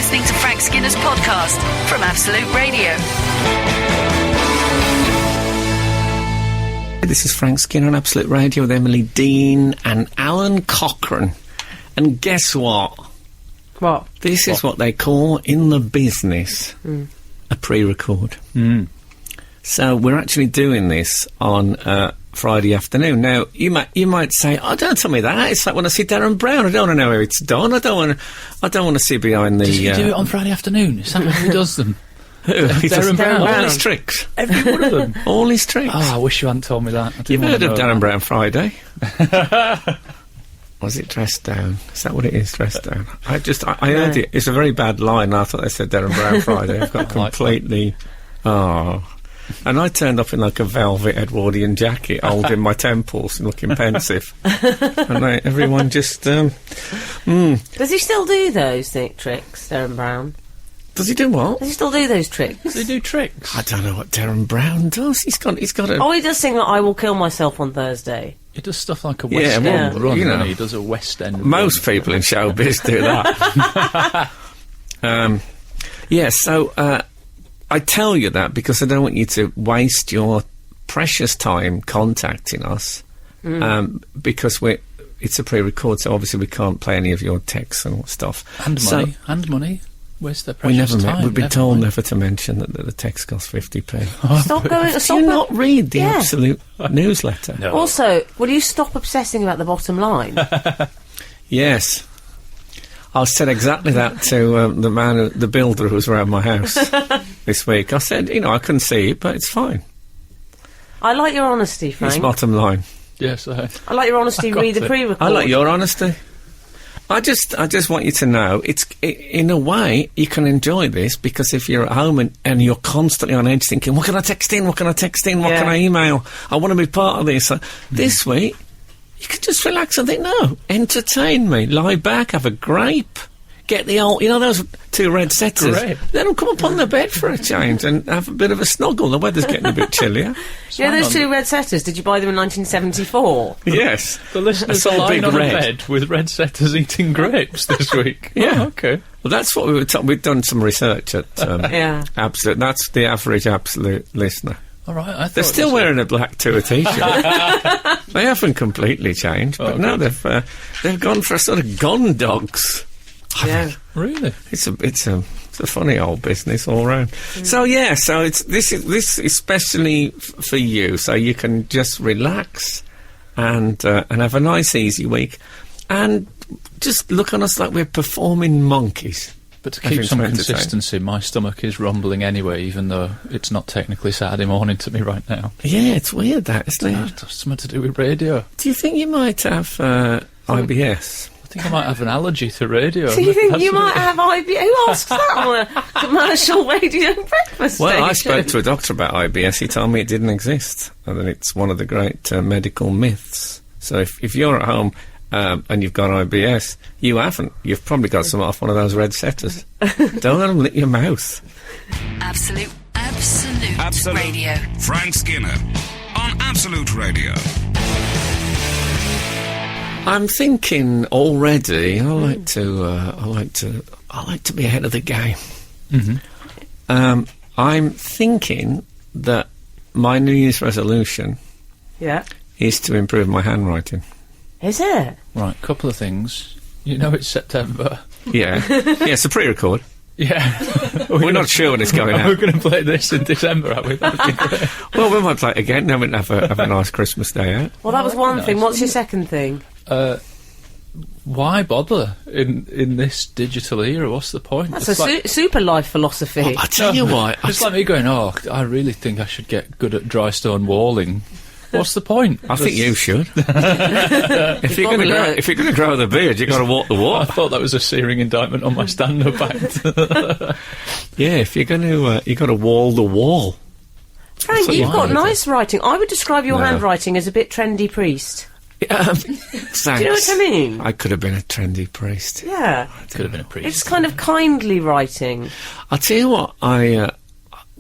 listening to Frank Skinner's podcast from Absolute Radio. This is Frank Skinner on Absolute Radio with Emily Dean and Alan Cochrane. And guess what? What? This is what they call in the business a pre-record. So we're actually doing this on Friday afternoon. Now, you might say, "Oh, don't tell me that. It's like when I see Darren Brown. I don't want to know how it's done. I don't want to see behind the." Does he do it on Friday afternoon? Is that how he does them? Darren Brown. All his tricks. Every one of them. All his tricks. Oh, I wish you hadn't told me that. You've heard of Darren Brown Friday? Was it Dressed Down? Is that what it is, Dressed Down? I heard it. It's a very bad line. I thought they said Darren Brown Friday. I've got completely... Oh... And I turned up in like a velvet Edwardian jacket, holding my temples and looking pensive. And everyone just... Does he still do those tricks, Darren Brown? Does he do what? Does he still do those tricks? Does he do tricks? I don't know what Darren Brown does. He's got a... Oh, he does sing that I Will Kill Myself on Thursday. He does stuff like a West End run, you know, he does a West End most run. People in showbiz do that. So I tell you that because I don't want you to waste your precious time contacting us, because it's a pre-record, so obviously we can't play any of your texts and stuff. And money. Where's the We precious never time? we've been told never to mention that the text costs 50p. Stop going... Do you not read the Absolute newsletter? No. Also, will you stop obsessing about the bottom line? Yes. I said exactly that to the builder who was around my house this week. I said, I couldn't see it, but it's fine. I like your honesty, Frank. It's bottom line. Yes, I like your honesty, read the pre-record. I like your honesty. I just want you to know, in a way, you can enjoy this, because if you're at home and you're constantly on edge thinking, what can I text in, what can I text in, what can I email, I want to be part of this. This week, you can just relax and think, no, entertain me, lie back, have a grape, get the old, those two red setters, let them come up on the bed for a change and have a bit of a snuggle. The weather's getting a bit chillier. Those two red setters, did you buy them in 1974? Yes. The listeners are lying on a bed with red setters eating grapes this week. Yeah. Oh, okay. Well, that's what we were we've done some research at Absolute. That's the average Absolute listener. All right, I thought they're still wearing a black tour t-shirt. They haven't completely changed, but no, they've gone for a sort of gone dogs. Yeah, really. It's a funny old business all round. So this is especially for you, so you can just relax and have a nice easy week, and just look on us like we're performing monkeys. But to keep some consistency, my stomach is rumbling anyway, even though it's not technically Saturday morning to me right now. Yeah, it's weird that, isn't it? It's something to do with radio. Do you think you might have IBS? I think I might have an allergy to radio. Do you think you might have IBS? Who asks that on a commercial radio breakfast station? Well, I spoke to a doctor about IBS. He told me it didn't exist, and that it's one of the great medical myths. So if you're at home and you've got IBS, you haven't. You've probably got some off one of those red setters. Don't let them lick your mouth. Absolute Radio. Frank Skinner on Absolute Radio. I'm thinking already. I like to be ahead of the game. Mm-hmm. I'm thinking that my New Year's resolution is to improve my handwriting. Is it? Right, couple of things. It's September. Yeah. It's a pre-record. Yeah. We're not sure when it's going out. We're going to play this in December, are we? Well, we might play it again, then we'll have a nice Christmas day out. Well, that was one thing. What's your second thing? Why bother in this digital era? What's the point? That's super life philosophy. Well, I tell you what. It's like me going, I really think I should get good at dry stone walling. What's the point? I think you should. If you're going to grow the beard, you've got to walk the walk. I thought that was a searing indictment on my stand-up act. Yeah, if you're going to, you've got to wall the wall. Frank, you've got nice writing. I would describe your handwriting as a bit trendy priest. Thanks. Do you know what I mean? I could have been a trendy priest. Yeah. Could have been a priest. It's kind of kindly writing. I'll tell you what,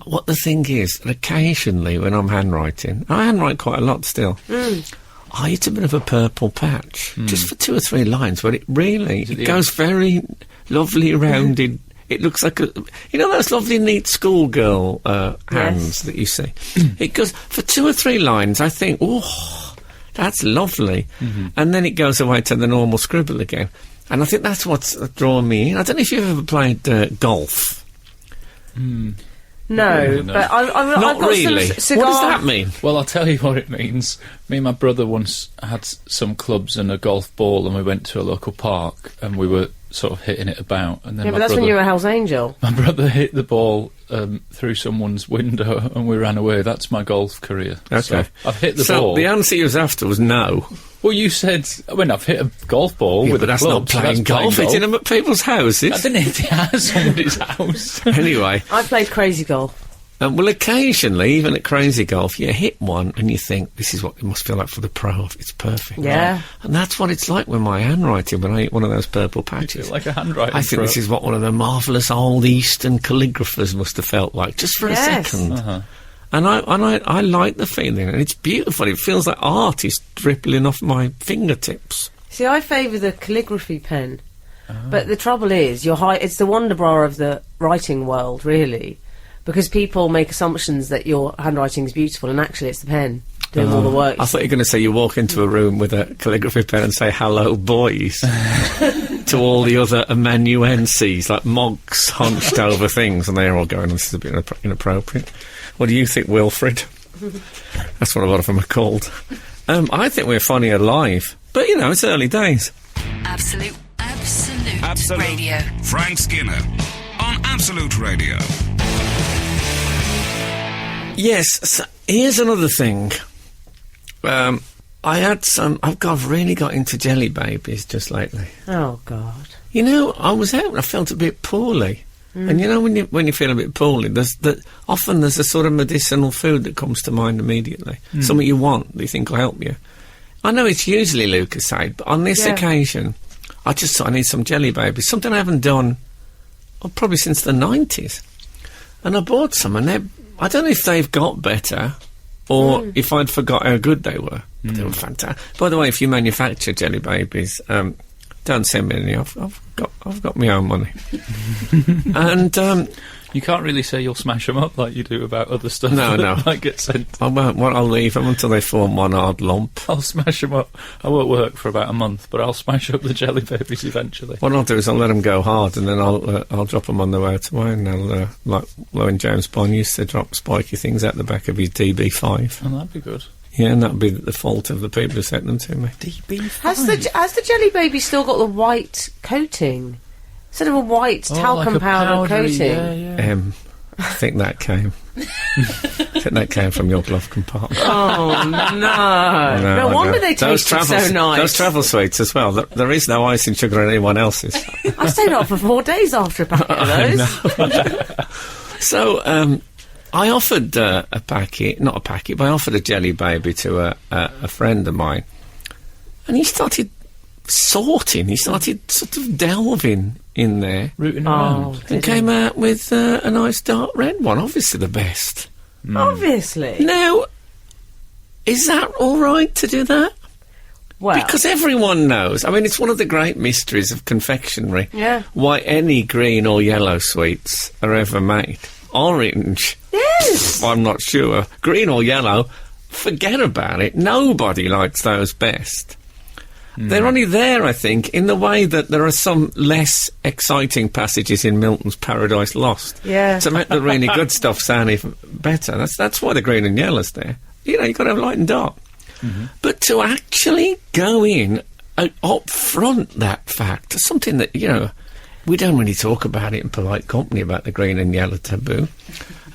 what the thing is, that occasionally when I'm handwriting, I handwrite quite a lot still, I hit a bit of a purple patch, just for 2 or 3 lines, but it really, it goes very lovely, rounded, it looks like those lovely neat schoolgirl hands that you see. It goes for 2 or 3 lines. I think, oh, that's lovely, and then it goes away to the normal scribble again. And I think that's what's drawn me in. I don't know if you've ever played golf. No, but I've Not got really. some What does that mean? Well, I'll tell you what it means. Me and my brother once had some clubs and a golf ball, and we went to a local park, and we were sort of hitting it about. And then Yeah, but that's when you were a Hell's Angel. my brother hit the ball through someone's window, and we ran away. That's my golf career. Okay. So I've hit the So ball. the answer you was after was no. Well, you said, I've hit a golf ball Yeah, with but a that's club. not so playing that's golf. Hitting them at people's I houses. didn't hit it at somebody's house. Anyway, I played crazy golf. well, occasionally, even at crazy golf, you hit one and you think, this is what it must feel like for the pro. It's perfect. Yeah. Right? And that's what it's like with my handwriting when I hit one of those purple patches. Like a handwriting I think pro. this is what one of the marvellous old Eastern calligraphers must have felt like, just for Yes. a second. And I like the feeling, and it's beautiful. It feels like art is dribbling off my fingertips. See, I favour the calligraphy pen, but the trouble is, it's the Wonderbra of the writing world, really, because people make assumptions that your handwriting is beautiful, and actually it's the pen doing all the work. I thought you were going to say you walk into a room with a calligraphy pen and say, hello, boys, to all the other amanuenses, like monks hunched over things, and they're all going, this is a bit inappropriate. What do you think, Wilfred? That's what a lot of them are called. I think we're funnier live, but, it's early days. Absolute Absolute Radio. Frank Skinner on Absolute Radio. Yes, so here's another thing. I've really got into jelly babies just lately. Oh, God. I was out and I felt a bit poorly. And when you feel a bit poorly, often there's a sort of medicinal food that comes to mind immediately. Something you want that you think will help you. I know it's usually Lucozade, but on this occasion, I just thought I need some jelly babies. Something I haven't done, probably since the 90s. And I bought some, and I don't know if they've got better or if I'd forgot how good they were. But they were fantastic. By the way, if you manufacture jelly babies, don't send me any. I've got my own money. And You can't really say you'll smash them up like you do about other stuff. No, that no. might get sent. I won't. I'll leave them until they form one hard lump. I'll smash them up. I won't work for about a month, but I'll smash up the jelly babies eventually. What I'll do is I'll let them go hard, and then I'll drop them on the way to wine. And I'll like when James Bond used to drop spiky things out the back of his DB5. Oh, that'd be good. Yeah, and that'd be the fault of the people who sent them to me. Has the jelly baby still got the white coating? Instead of a white talcum like a powder powdery, coating? yeah. I think that came. From your glove compartment. Oh, no. No I wonder know. they tasted so nice. Those travel sweets as well. There is no icing sugar in anyone else's. I stayed up for 4 days after a packet of those. So, I offered not a packet, but I offered a jelly baby to a friend of mine. And he started sorting, he started sort of delving in there. Rooting around. And came out with a nice dark red one, obviously the best. Obviously. Now, is that all right to do that? Well, Because everyone knows, I mean, it's one of the great mysteries of confectionery. Yeah. Why any green or yellow sweets are ever made. Orange, yes. I'm not sure. Green or yellow, forget about it. Nobody likes those best. They're only there, I think, in the way that there are some less exciting passages in Milton's Paradise Lost. Yeah. To make the really good stuff sound even better. That's why the green and yellow's there. You've got to have light and dark. But to actually go in up front that fact, something that, we don't really talk about it in polite company about the green and yellow taboo.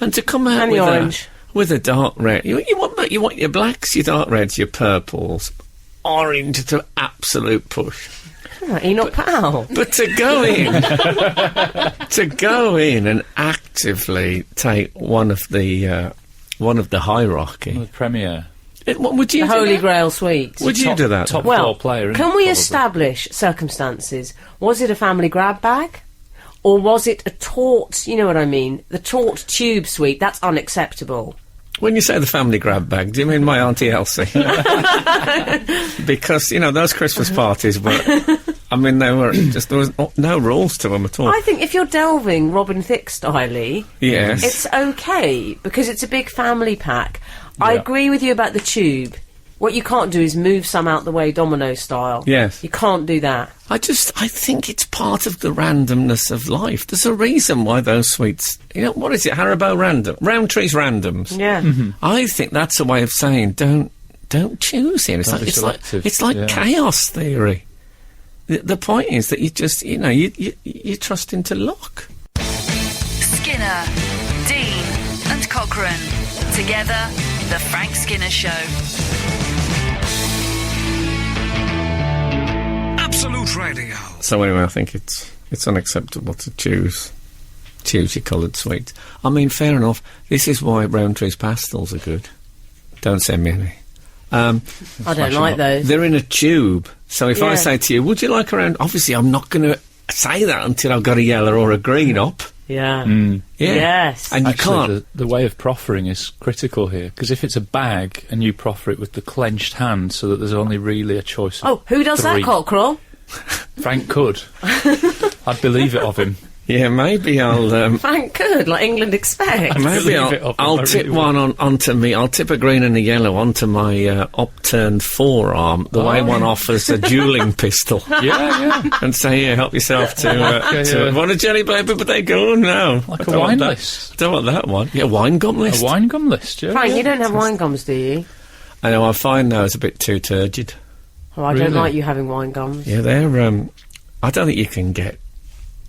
And to come out And the orange. with a dark red. You want your blacks, your dark reds, your purples, orange to absolute push. Enoch Powell. But to go in and actively take one of the hierarchy. The Premier. What would you The do Holy that? Grail sweet. Would you do that? Top then? floor player. isn't Can it, we probably? establish circumstances? Was it a family grab bag? Or was it a taut, you know what I mean? The taut tube sweet, that's unacceptable. When you say the family grab bag, do you mean my Auntie Elsie? Because, those Christmas parties were I mean, there was no rules to them at all. I think if you're delving Robin Thicke style-y, Yes. it's okay, because it's a big family pack. I agree with you about the tube. What you can't do is move some out the way domino style. Yes. You can't do that. I think it's part of the randomness of life. There's a reason why those sweets, what is it, Haribo random? Roundtree's randoms. Yeah. I think that's a way of saying don't choose here. It's like chaos theory. The point is that you just, you trust into luck. Skinner, Dean and Cochrane. Together, The Frank Skinner Show. Absolute Radio. So anyway, I think it's unacceptable to choose your coloured sweets. I mean, fair enough. This is why Roundtree's pastels are good. Don't send me any. I don't like those. They're in a tube. So if I say to you, would you like a round... Obviously, I'm not going to say that until I've got a yellow or a green up. Yeah. Yeah. Yes. And you Actually, can't... The way of proffering is critical here, because if it's a bag and you proffer it with the clenched hand so that there's only really a choice of who does three. that, Cockrell? Frank could. I'd believe it of him. Yeah, maybe I'll... Frank could, like England expect. Maybe Believe it of him, I'll I tip really one onto me. I'll tip a green and a yellow onto my upturned forearm, the way one offers a dueling pistol, Yeah. and say, "Here, help yourself to want a jelly baby," but they go, "Oh no, Like I a don't want wine that. list. Don't want that one." Yeah, wine gum list. A wine gum list, yeah. Frank, you don't have wine gums, do you? I know. I find those a bit too turgid. Oh, I don't Really? like you having wine gums. Yeah, they're. I don't think you can get.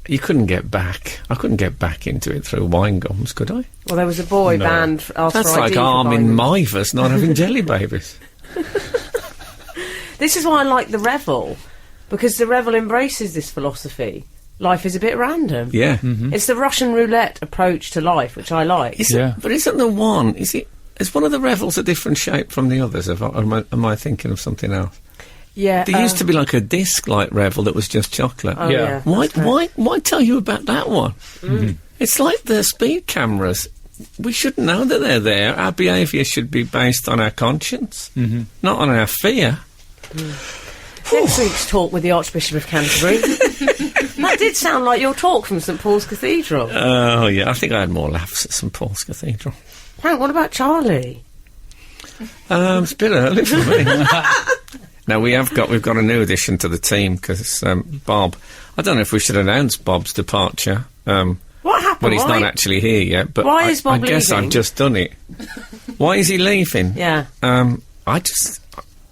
You couldn't get back. I couldn't get back into it through wine gums, could I? Well, there was a boy banned after That's ID like for Armin buying them. Mivers not having jelly babies. This is why I like the Revel, because the Revel embraces this philosophy. Life is a bit random. Yeah. It's the Russian roulette approach to life, which I like. But isn't the one? Is one of the Revels a different shape from the others? Or am I thinking of something else? Yeah. There used to be like a disc-like Revel that was just chocolate. Oh, Yeah. yeah. Why tell you about that one? It's like the speed cameras. We should know that they're there. Our behaviour should be based on our conscience, not on our fear. Next week's talk with the Archbishop of Canterbury. That did sound like your talk from St Paul's Cathedral. Oh yeah, I think I had more laughs at St Paul's Cathedral. Frank, what about Charlie? It's a bit early for me. Now we've got a new addition to the team because Bob. I don't know if we should announce Bob's departure. What happened? Well, he's not actually here yet, but Why is Bob I guess leaving? I've just done it. Why is he leaving? Yeah.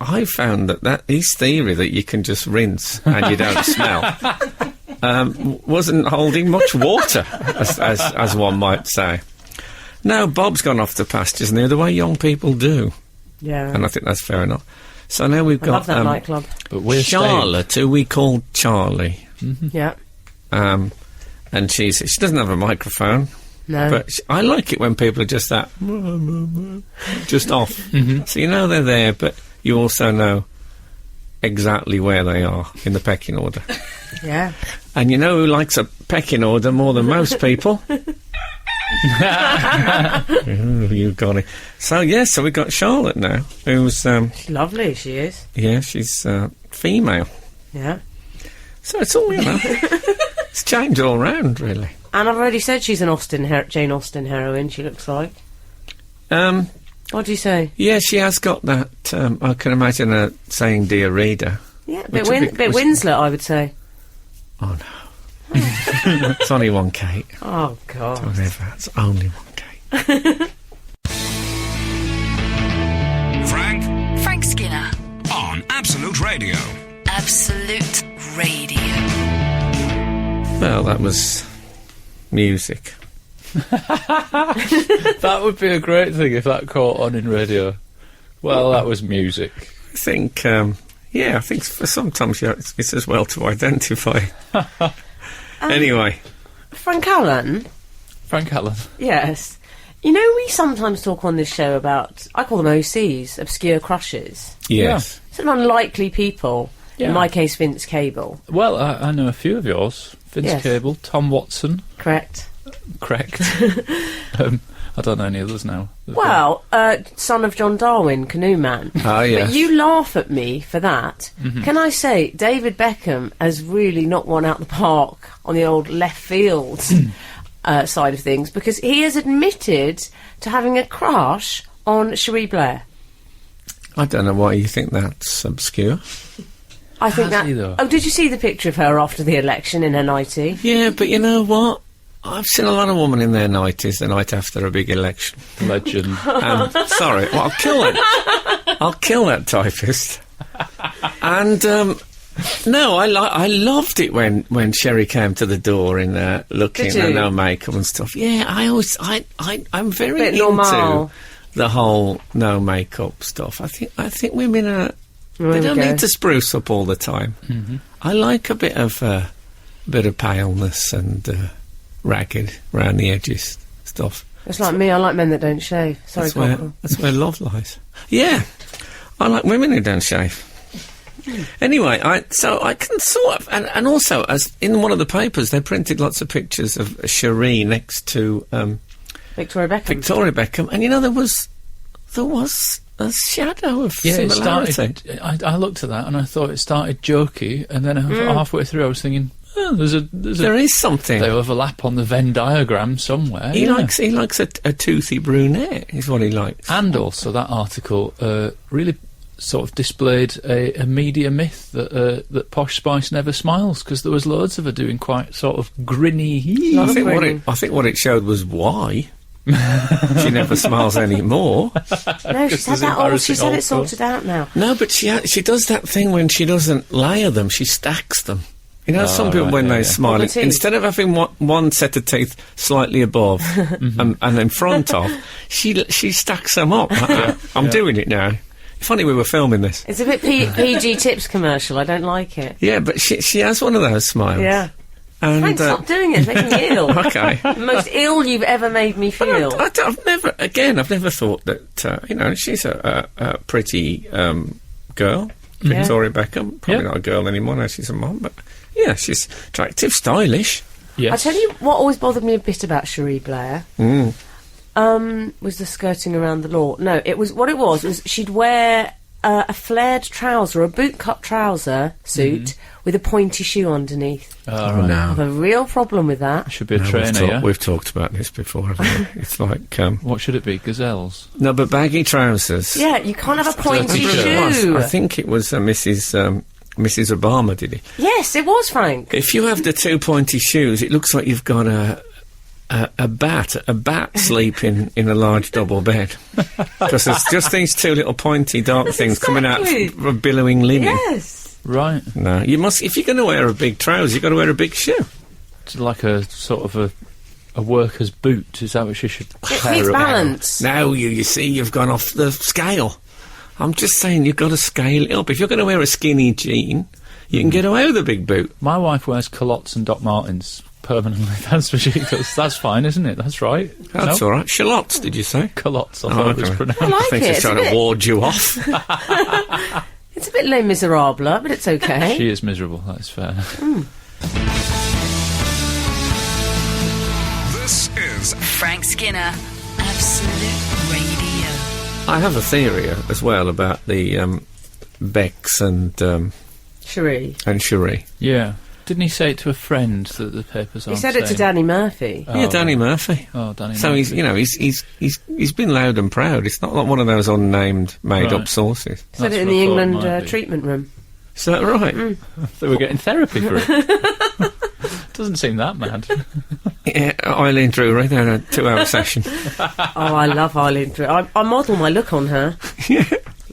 I found that his theory that you can just rinse and you don't smell wasn't holding much water, as one might say. No, Bob's gone off the pastures now, the way young people do, Yeah. and I think that's fair enough. So now we've I got love that nightclub. But we're Charlotte, who we call Charlie, Yeah. and she doesn't have a microphone. No. But I like it when people are just that, just off. So you know they're there, but you also know exactly where they are in the pecking order. Yeah. And you know who likes a pecking order more than most people? Ooh, you got it. So so we got Charlotte now, who's She's lovely, she is. she's female. Yeah. So it's all it's changed all round, really. And I've already said she's an Jane Austen heroine, she looks like. What do you say? Yeah, she has got that. I can imagine her saying "Dear Reader." Yeah, Which bit would be- Winslet, I would say. Oh no, it's only one Kate. Oh, God. Whatever, it's only one Kate. Frank Skinner. on Absolute Radio. Absolute Radio. Well, that was music. That would be a great thing if that caught on in radio. Well, that was music. I think, I think for sometimes it's as well to identify. Anyway, Frank Alun? Frank Alun. Yes. You know, we sometimes talk on this show about, I call them OCs, obscure crushes. yes. Sort of unlikely people. Yeah. In my case, Vince Cable. Well, I know a few of yours. Vince Yes. Cable, Tom Watson. Correct. Correct. I don't know any others now. Well, son of John Darwin, canoe man. Oh, yes. But you laugh at me for that. Can I say, David Beckham has really knocked one out the park on the old left field side of things, because he has admitted to having a crush on Cherie Blair. I don't know why you think that's obscure. I think Has he, though? Oh, did you see the picture of her after the election in her nightie? Yeah, but you know what? I've seen a lot of women in their 90s the night after a big election. Legend. Sorry, well, I'll kill that typist. And, no, I loved it when Sherry came to the door in looking Did you? at no makeup and stuff. Yeah, I'm very Bit into normal. the whole no makeup stuff. I think women are... There They we don't go. need to spruce up all the time. I like a bit of paleness and ragged around the edges stuff. It's like me, I like men that don't shave. Sorry, Cockle. That's where love lies. Yeah, I like women who don't shave. Anyway, so I can sort of, and also as in one of the papers they printed lots of pictures of Cherie next to Victoria Beckham. Victoria Beckham, and you know there was a shadow of similarity. It started. I looked at that and I thought it started jokey, and then halfway through I was thinking, oh, There is something. They overlap on the Venn diagram somewhere. He yeah. likes a toothy brunette. Is what he likes. And also that article really sort of displayed a media myth that Posh Spice never smiles, because there was loads of her doing quite sort of grinny. I think what it showed was why. She never smiles anymore. No, she's had that all. She's had it sorted out now. No, but she does that thing when she doesn't layer them, she stacks them. You know, some people when they smile, the teeth. instead of having one set of teeth slightly above and in front of, she stacks them up. I'm doing it now. If only we were filming this. It's a bit PG Tips commercial. I don't like it. Yeah, but she has one of those smiles. Yeah. And, Frank, stop doing it. It's making me ill. Okay. The most ill you've ever made me feel. I've never thought that, she's a pretty girl, Victoria Beckham. Probably not a girl anymore now, she's a mum, but yeah, she's attractive, stylish. Yes. I tell you what always bothered me a bit about Cherie Blair was the skirting around the law. No, what it was she'd wear a flared trouser, a boot-cut trouser suit with a pointy shoe underneath. Oh, right. no. I have a real problem with that. Should be a trainer, yeah? We've talked about this before, haven't we? It's like... What should it be? Gazelles? No, but baggy trousers. Yeah, you can't have a pointy Dirty shoe. I think it was Mrs Obama did it. Yes, it was, Frank. If you have the two pointy shoes, it looks like you've got a bat sleeping in a large double bed. Because there's just these two little pointy dark things coming out of billowing linen. Yes. Right. No, you must. If you're going to wear a big trouser, you've got to wear a big shoe. It's like a sort of a worker's boot. Is that what she should It pair needs up? balance. Now you see, you've gone off the scale. I'm just saying, you've got to scale it up. If you're going to wear a skinny jean, you can get away with a big boot. My wife wears culottes and Doc Martens permanently. That's what she does. That's fine, isn't it? That's right. That's all right. Shallots, did you say? Culottes, I thought it was okay. pronounced. I like I think it. she's It's a trying to bit- ward you off. It's a bit Les Miserables, but it's okay. She is miserable, that's fair. This is Frank Skinner, Absolute Radio. I have a theory as well about the Becks and Cherie. Cherie. Didn't he say it to a friend that the papers He aren't said it to saying? Danny Murphy. Yeah, Danny Murphy. Oh, Danny So Murphy. he's been loud and proud. It's not like one of those unnamed, made-up Right. sources. Said That's it in what the I thought it England might be. treatment room. Is that right? They were getting therapy for it. Doesn't seem that mad. Yeah, Eileen Drury, they had a 2-hour session. Oh, I love Eileen Drew. I model my look on her. Yeah,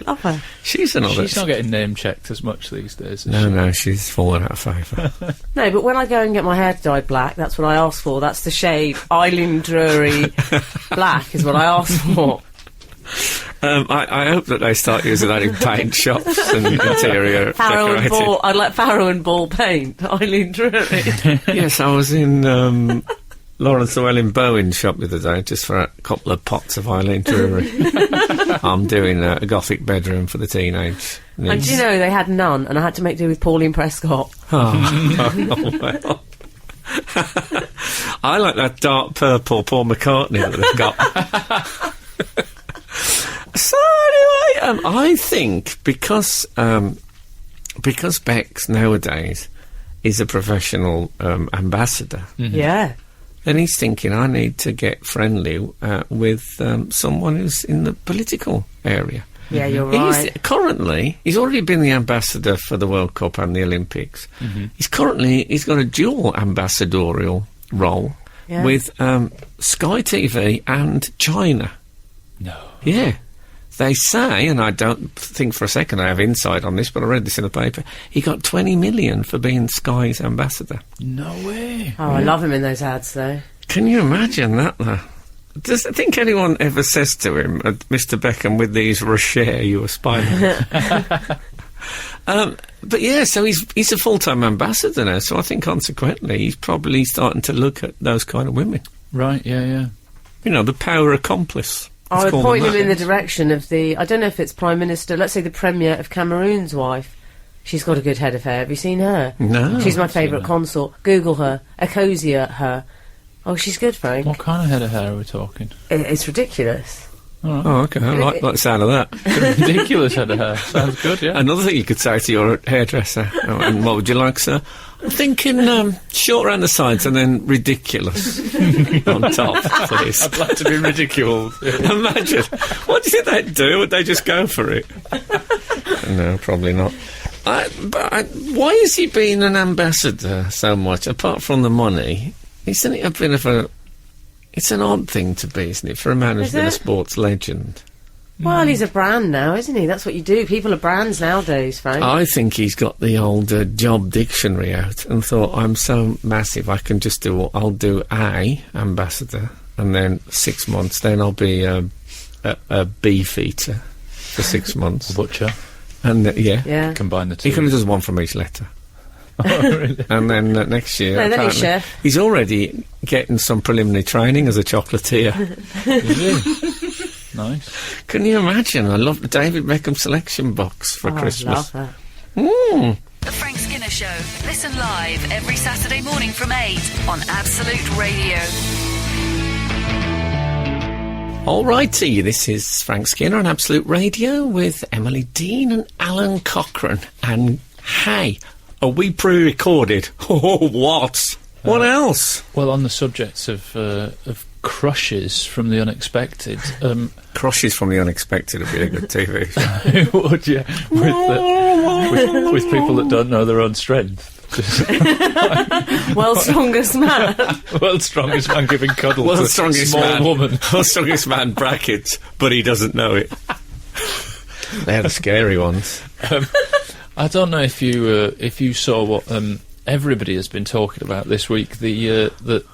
Love her. she's another... She's not getting name-checked as much these days, is No, she? no, she's fallen out of favour. No, but when I go and get my hair dyed black, that's what I ask for. That's the shade Eileen Drury black is what I ask for. I hope that they start using that in paint shops and interior Farrow and decorating. Ball. I'd like Farrow and Ball paint. Eileen Drury. Yes, I was in Lawrence Llewellyn Bowen's shop the other day just for a couple of pots of Eileen Drury. I'm doing a gothic bedroom for the teenage And niece. do you know, they had none, and I had to make do with Pauline Prescott. Oh, well. I like that dark purple Paul McCartney that they've got. So anyway, I think because Bex nowadays is a professional ambassador, Yeah. then he's thinking, I need to get friendly with someone who's in the political area. Yeah, you're right. He's already been the ambassador for the World Cup and the Olympics. He's got a dual ambassadorial role with Sky TV and China. No. Yeah. They say, and I don't think for a second I have insight on this, but I read this in the paper, he got 20 million for being Sky's ambassador. No way. Oh, I love him in those ads, though. Can you imagine that, though? Does I think anyone ever says to him, Mr. Beckham, with these Rocher you aspire? But yeah, so he's a full-time ambassador now, so I think consequently he's probably starting to look at those kind of women. Right, yeah. You know, the power accomplice. I would Let's call point them him in that. the direction of I don't know if it's Prime Minister, let's say the Premier of Cameroon's wife. She's got a good head of hair. Have you seen her? No. She's my favourite consort. Google her. Ecosia her. Oh, she's good, Frank. What kind of head of hair are we talking? It's ridiculous. Oh, okay, I like the sound of that. Ridiculous head of hair. Sounds good, yeah. Another thing you could say to your hairdresser, and what would you like, sir? I'm thinking short around the sides and then ridiculous on top, please. I'd like to be ridiculed. Imagine. What do you think they'd do? Would they just go for it? No, probably not. Why has he been an ambassador so much, apart from the money? Isn't it a bit of a... It's an odd thing to be, isn't it, for a man who's been a sports legend? Well, he's a brand now, isn't he? That's what you do. People are brands nowadays, Frank. I think he's got the old job dictionary out and thought, I'm so massive, I can just I'll do ambassador, and then 6 months, then I'll be a beef eater for 6 months. Butcher. And, Yeah. Combine the two. He can does one from each letter. Oh, really? And then next year, No, then he's apparently, chef. he's already getting some preliminary training as a chocolatier. Is he? Nice. Can you imagine? I love the David Beckham selection box for Oh, Christmas. I love Mm. The Frank Skinner Show. Listen live every Saturday morning from 8 on Absolute Radio. All righty, this is Frank Skinner on Absolute Radio with Emily Dean and Alan Cochrane. And hey, are we pre-recorded? Oh, what? What else? Well, on the subject of crushes from the unexpected, Crushes from the Unexpected would be a good TV show. would you? With people that don't know their own strength. World's strongest man. World's strongest man giving cuddle to a small woman. World's strongest man, brackets, but he doesn't know it. They're the scary ones. I don't know if you saw what everybody has been talking about this week. The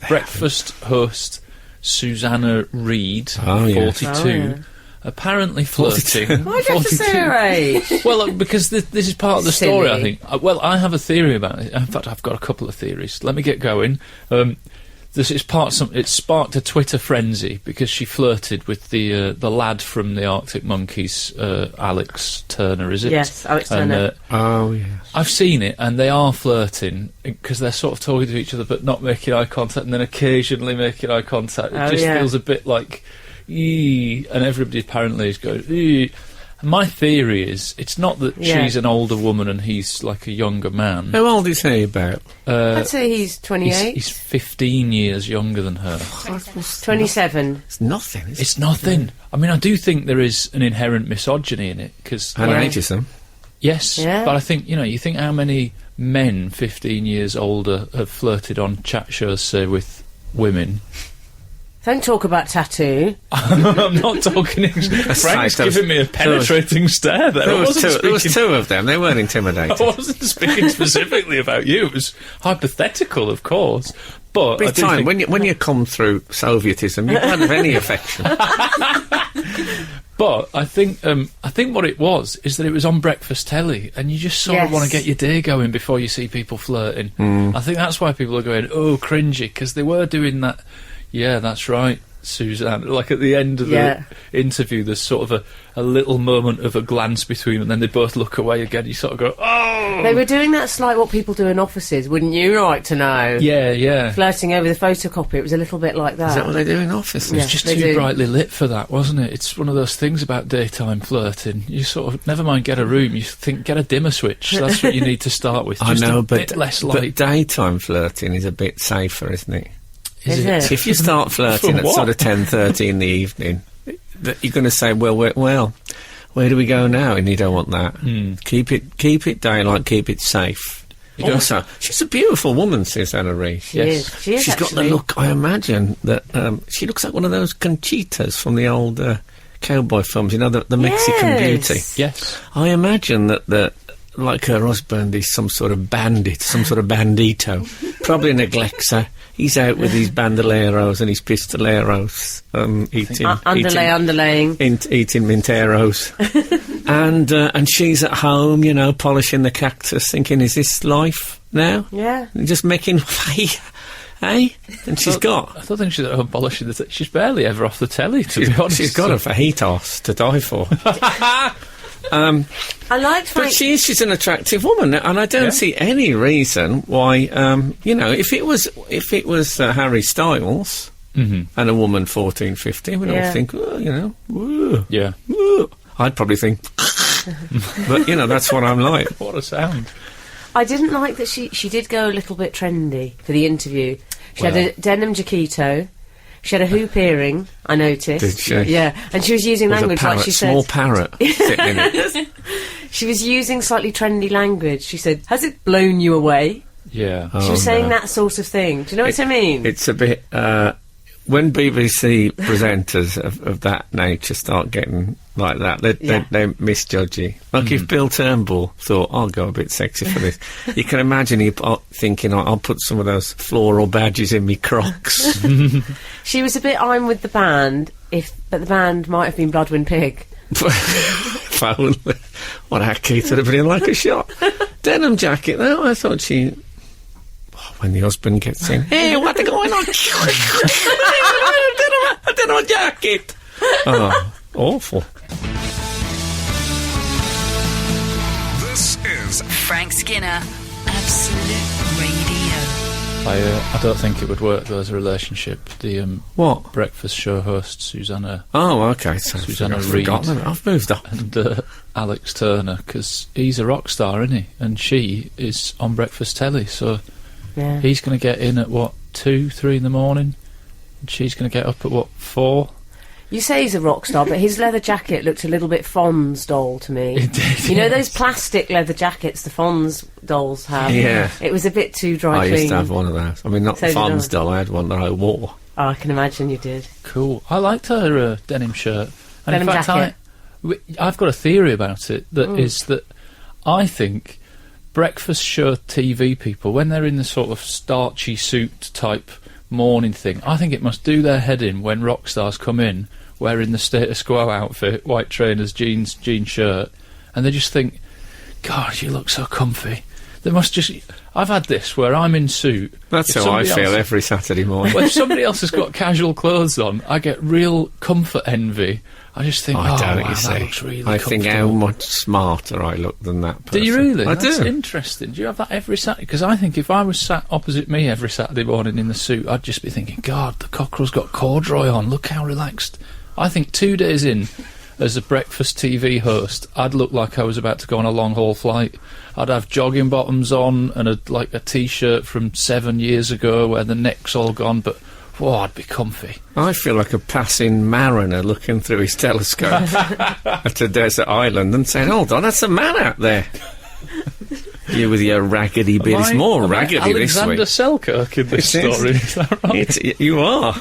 breakfast host Susannah Reid, Oh, yeah. 42, Oh, yeah. apparently flirting. Why'd you have to say her age? Well, because this is part of the story, I Silly. think. Well, I have a theory about it. In fact, I've got a couple of theories. Let me get going. It sparked a Twitter frenzy because she flirted with the lad from the Arctic Monkeys, Alex Turner, is it? Yes, Alex Turner. Oh, yeah. I've seen it, and they are flirting because they're sort of talking to each other but not making eye contact, and then occasionally making eye contact. It Oh, just yeah. feels a bit like, "Ee," and everybody apparently is going, "Ee." My theory is it's not that Yeah. she's an older woman and he's like a younger man. How old is he about? I'd say he's 28. He's 15 years younger than her. 27. It's nothing, is it? It's nothing. I mean, I do think there is an inherent misogyny in it because And Yeah. ageism. yes, Yeah. but I think you think how many men 15 years older have flirted on chat shows, say, with women. Don't talk about tattoo. I'm not talking. Frank's right, giving me a penetrating stare there. There I was, wasn't there was speaking- two of them. They weren't intimidating. I wasn't speaking specifically about you. It was hypothetical, of course. But I Big do time. think, When you come through Sovietism, you can't have any affection. but I think what it was is that it was on breakfast telly, and you just sort of Yes. want to get your day going before you see people flirting. I think that's why people are going, oh, cringy, because they were doing that. Yeah, that's right. Susanna. Like, at the end of the interview, there's sort of a little moment of a glance between them, and then they both look away again. You sort of go, oh! They were doing that like what people do in offices, wouldn't you like to know? Yeah. Flirting over the photocopy, it was a little bit like that. Is that what they do in offices? Yeah. It's just they too do. brightly lit for that, wasn't it? It's one of those things about daytime flirting. You sort of, never mind get a room, you think get a dimmer switch. That's what you need to start with. I Just know, a but bit less light. But daytime flirting is a bit safer, isn't it? Is it? If you start flirting For at what? sort of 10:30 in the evening, you're going to say, well, where do we go now? And you don't want that. Keep it daylight, keep it safe. Also, she's a beautiful woman, Susannah Reid. She is. She is, She's got the actually. look, I imagine, that she looks like one of those Conchitas from the old cowboy films, you know, the Mexican Yes. beauty. Yes. I imagine that like her husband is some sort of bandit, some sort of bandito. Probably neglects her. He's out with his bandoleros and his pistoleros, Underlaying. eating minteros. and she's at home, you know, polishing the cactus, thinking, is this life now? Yeah. And just making hey? And she's got... I don't think she's at home polishing the she's barely ever off the telly, to be honest. She's got a fajitas to die for. I liked Frank. But she's an attractive woman, and I don't see any reason why, you know, if it was Harry Styles and a woman 14, 15, we'd all think, oh, you know, woo, Yeah. woo. I'd probably think, but, you know, that's what I'm like. What a sound. I didn't like that she did go a little bit trendy for the interview. She had a denim jaquito. She had a hoop earring, I noticed. Did she? Yeah, and she was using With language a parrot, like she small said. parrot sitting in it. She was using slightly trendy language. She said, "Has it blown you away?" Yeah. She was saying that sort of thing. Do you know what I mean? It's a bit... when BBC presenters of that nature start getting like that, they misjudge you. Like if Bill Turnbull thought, I'll go a bit sexy for this, you can imagine he thinking, I'll put some of those floral badges in me Crocs. She was a bit I'm with the band, but the band might have been Bloodwind Pig. If only. What a Keith would have been in like a shot. Denim jacket, though, I thought she... When the husband gets in, hey, what's going on? I don't know, jacket. Oh, awful. This is Frank Skinner, Absolute Radio. I don't think it would work though as a relationship. The What? breakfast show host Susannah Oh, okay. So Susannah I've Reid. forgotten it. I've moved on. and Alex Turner, because he's a rock star, isn't he? And she is on breakfast telly, so Yeah. he's going to get in at what, 2, 3 in the morning, and she's going to get up at what, 4. You say he's a rock star, but his leather jacket looked a little bit Fonz doll to me. It did, You know yes. those plastic leather jackets the Fonz dolls have? Yeah. It was a bit too dry I clean. used to have one of those. I mean, not So did Fonz I. doll. I had one that I wore. Oh, I can imagine you did. Cool. I liked her denim shirt. And Denim in fact, jacket. I've got a theory about it that is that I think breakfast show TV people, when they're in the sort of starchy suit type morning thing, I think it must do their head in when rock stars come in wearing the status quo outfit, white trainers, jeans, jean shirt, and they just think, God, you look so comfy. They must just... I've had this where I'm in suit. That's If how I somebody feel else- every Saturday morning. Well, if somebody else has got casual clothes on, I get real comfort envy. I just think, I oh, don't, wow, you that see. looks really I think how comfortable. much smarter I look than that person. Do you really? I That's do. interesting. Do you have that every Saturday? Because I think if I was sat opposite me every Saturday morning in the suit, I'd just be thinking, God, the cockerel's got corduroy on. Look how relaxed. I think 2 days in as a breakfast TV host, I'd look like I was about to go on a long-haul flight. I'd have jogging bottoms on and a T-shirt from 7 years ago where the neck's all gone, but, whoa, I'd be comfy. I feel like a passing mariner looking through his telescope at a desert island and saying, hold on, that's a man out there. You with your raggedy beard. It's more raggedy this Alexander week. Selkirk in this It is. story, is that right? You are.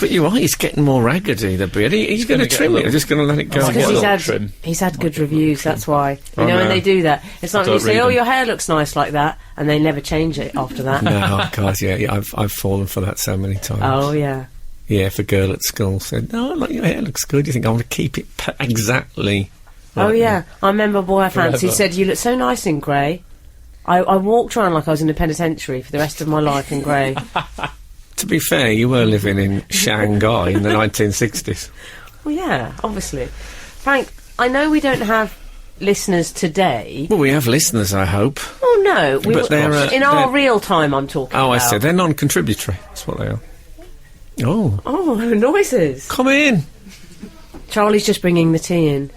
But you are. He's getting more raggedy, the beard. He's going to gonna get trim a it. little- I'm just going to let it go. I'll Because get a he's little had, trim. he's had good reviews, that's why. Oh, You know, when no. they do that. It's like when you don't say, read oh, them. your hair looks nice like that, and they never change it after that. No, God, yeah, I've fallen for that so many times. Oh, yeah. Yeah, if a girl at school said, no, like, your hair looks good, you think, I'm going to keep it exactly Oh, like yeah. I remember a boy I fancied Forever. said, you look so nice in grey. I walked around like I was in a penitentiary for the rest of my life in grey. To be fair, you were living in Shanghai in the 1960s. Well, yeah, obviously. Frank, I know we don't have listeners today. Well, we have listeners, I hope. Oh, no. But they're, in our real time, I'm talking Oh, about. I see. They're non-contributory. That's what they are. Oh. Oh, noises. Come in. Charlie's just bringing the tea in.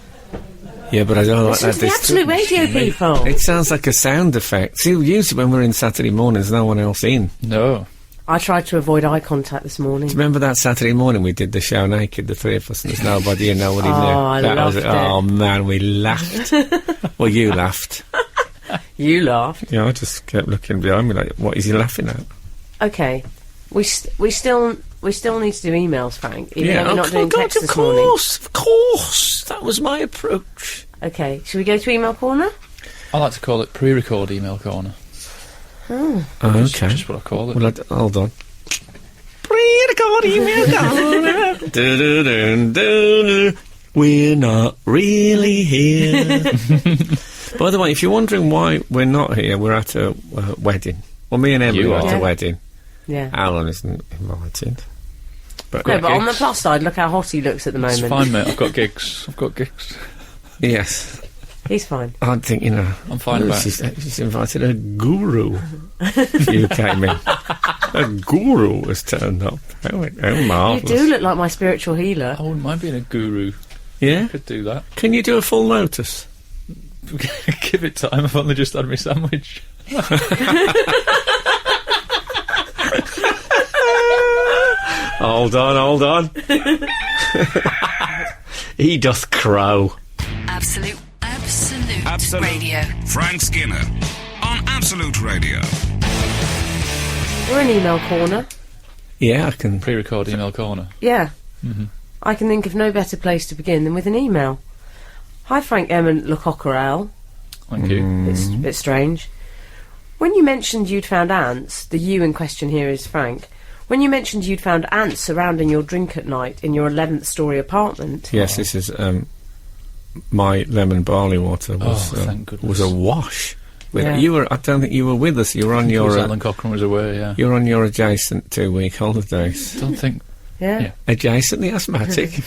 Yeah, but I don't like This that. is the Absolute Radio, people. It sounds like a sound effect. See, usually when we're in Saturday mornings, no one else in. No. I tried to avoid eye contact this morning. Do you remember that Saturday morning we did the show naked, the three of us, and there's nobody in, nobody knew? I loved it. Oh, man, we laughed. Well, you laughed. You laughed. Yeah, I just kept looking behind me like, what is he laughing at? Okay. We still need to do emails, Frank. Even though we're not doing God, text of this morning. of course. That was my approach. Okay. Should we go to email corner? I like to call it pre-record email corner. Oh, okay. Just what I call it. Well, hold on. Pre-record email corner. Do-do-do-do-do. We're not really here. By the way, if you're wondering why we're not here, we're at a wedding. Well, me and Emily You are at are. a wedding. Yeah. Alun isn't invited. But No, but on the plus side, look how hot he looks at the moment. It's fine, mate. I've got gigs. yes, He's fine. I think, you know... I'm fine about it. She's invited a guru. You came in. A guru has turned up. How You marvellous. do look like my spiritual healer. I wouldn't mind being a guru. Yeah? Could do that. Can you do a full notice? Give it time. I've only just had my sandwich. Hold on. He doth crow. Absolute Radio. Frank Skinner on Absolute Radio. We're in email corner. Yeah, I can... Pre-record email corner. Yeah. I can think of no better place to begin than with an email. Hi, Frank, Em and Le Coquerel. Thank you. It's a bit strange. When you mentioned you'd found ants, the you in question here is Frank. When you mentioned you'd found ants surrounding your drink at night in your 11th story apartment... Yes, this is... my lemon barley water was thank goodness. was awash. With Yeah. You were. I don't think you were with us. You were on your. Alan Cochrane was away, yeah. You're on your adjacent 2-week holidays. Don't think... Yeah. Yeah. Adjacent the asthmatic,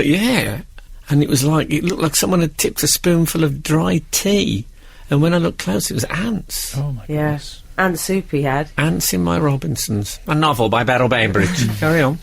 yeah, and it was like it looked like someone had tipped a spoonful of dry tea, and when I looked close, it was ants. Oh, my Yeah. goodness. Ant soup he had. Ants in My Robinsons, a novel by Beryl Bainbridge. Carry on.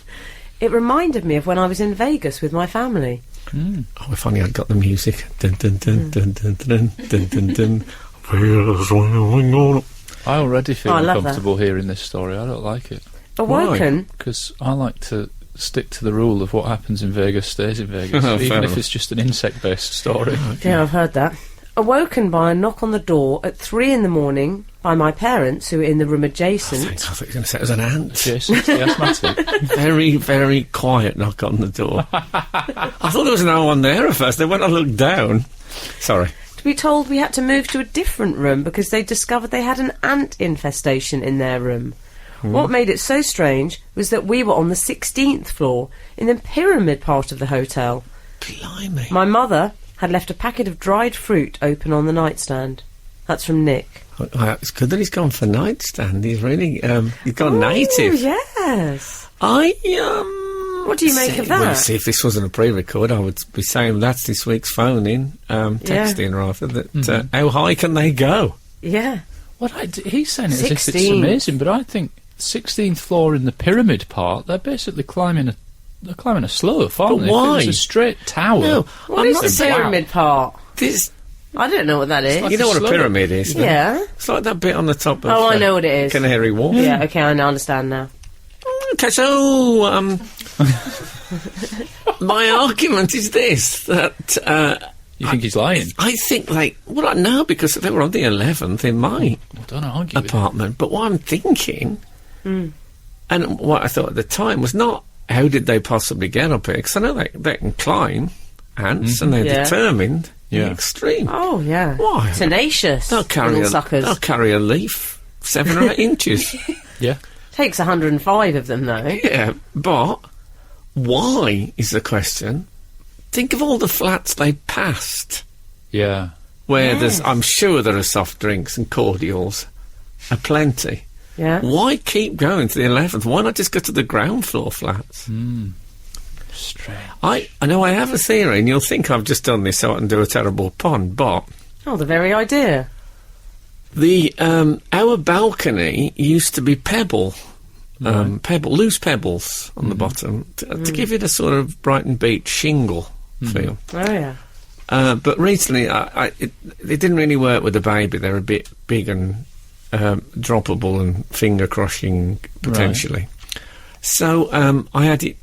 It reminded me of when I was in Vegas with my family. Oh, if only I'd got the music. Dun dun dun dun dun dun dun dun dun. Wheels going on. I already feel I love uncomfortable hearing this story. I don't like it. Awoken. Because I like to stick to the rule of what happens in Vegas stays in Vegas, Oh, fair even if enough. it's just an insect-based story. Yeah, I've heard that. Awoken by a knock on the door at 3 in.m. by my parents, who were in the room adjacent. I thought you were going to say it was an ant. Jason, the asthmatic. Very, very quiet knock on the door. I thought there was no one there at first. Then when I looked down... Sorry. To be told we had to move to a different room because they discovered they had an ant infestation in their room. What made it so strange was that we were on the 16th floor in the pyramid part of the hotel. Blimey. My mother had left a packet of dried fruit open on the nightstand. That's from Nick. It's good that he's gone for nightstand. He's really... he's gone native. Yes. What do you make of that? Well, see, if this wasn't a pre-record, I would be saying that's this week's phone-in, texting rather, that how high can they go? Yeah. He's saying it as if it's 16. amazing, but I think 16th floor in the pyramid part, they're basically climbing a slope, aren't But they? why? If it's a straight tower. No, What I'm is not the saying- pyramid part? This, I don't know what that is. like you know a what a slope. pyramid is? don't you? Yeah. It's like that bit on the top of... Oh, I know what it is. Canary Wharf. Yeah, okay, I understand now. Okay, so, my argument is this, that, You think he's lying? I think, well, I know, because they were on the 11th in my Well, don't argue with it. apartment, but what I'm thinking, and what I thought at the time, was not, how did they possibly get up here? Because I know they can climb ants, and they're Yeah. determined in Yeah. the extreme. Oh, yeah. Why? Tenacious. They'll carry little suckers. They'll carry a leaf 7 or 8 inches. Yeah. Takes 105 of them, though. Yeah, but why is the question? Think of all the flats they passed Yeah. where Yes. I'm sure there are soft drinks and cordials aplenty. Yeah. Why keep going to the 11th? Why not just go to the ground floor flats? Strange. I know I have a theory, and you'll think I've just done this so I can do a terrible pun, but Oh, the very idea. the our balcony used to be loose pebbles on the bottom to give it a sort of Brighton Beach shingle feel. Oh, yeah. But recently, it didn't really work with the baby. They're a bit big and droppable and finger-crushing, potentially. So I had it.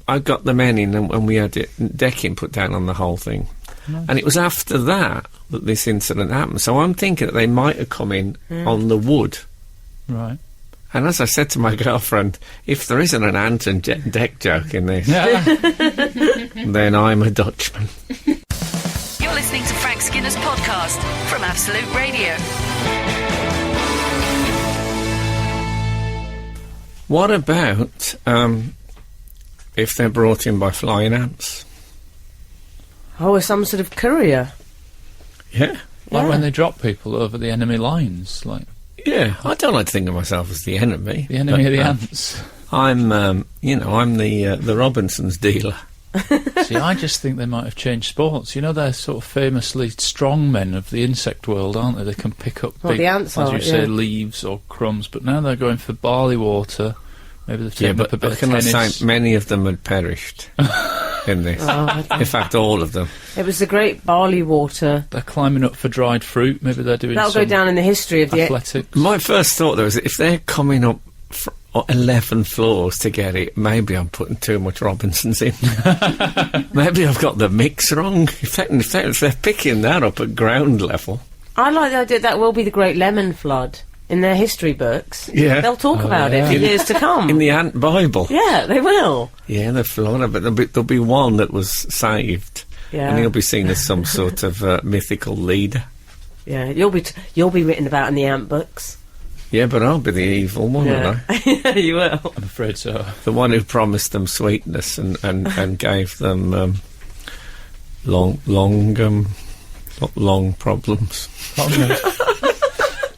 I got the men in, and we had decking put down on the whole thing. Nice. And it was after that this incident happened. So I'm thinking that they might have come in on the wood. Right. And as I said to my girlfriend, if there isn't an ant and deck joke in this, then I'm a Dutchman. You're listening to Frank Skinner's podcast from Absolute Radio. What about if they're brought in by flying ants? Oh, or some sort of courier. Yeah. Like when they drop people over the enemy lines, like Yeah, I don't like to think of myself as the enemy. the enemy but, of the ants. I'm, I'm the Robinsons dealer. See, I just think they might have changed sports. You know, they're sort of famously strong men of the insect world, aren't they? They can pick up Well, big, the ants as are, you say, yeah. leaves or crumbs. But now they're going for barley water. Maybe they've taken up a bit of can I tennis. say many of them had perished in this. In fact, all of them. It was the great barley water. They're climbing up for dried fruit. Maybe they're doing That'll some go down in the history of the... athletics. My first thought, though, is that if they're coming up 11 floors to get it, maybe I'm putting too much Robinsons in. Maybe I've got the mix wrong. If they're picking that up at ground level. I like the idea that will be the Great Lemon Flood in their history books. Yeah. They'll talk about it for years to come. In the Ant Bible. Yeah, they will. Yeah, they're Florida, but there'll be one that was saved. Yeah. And he'll be seen as some sort of mythical leader. Yeah, you'll be written about in the ant books. Yeah, but I'll be the evil one, won't I? Yeah, you will. I'm afraid so. The one who promised them sweetness and gave them long problems.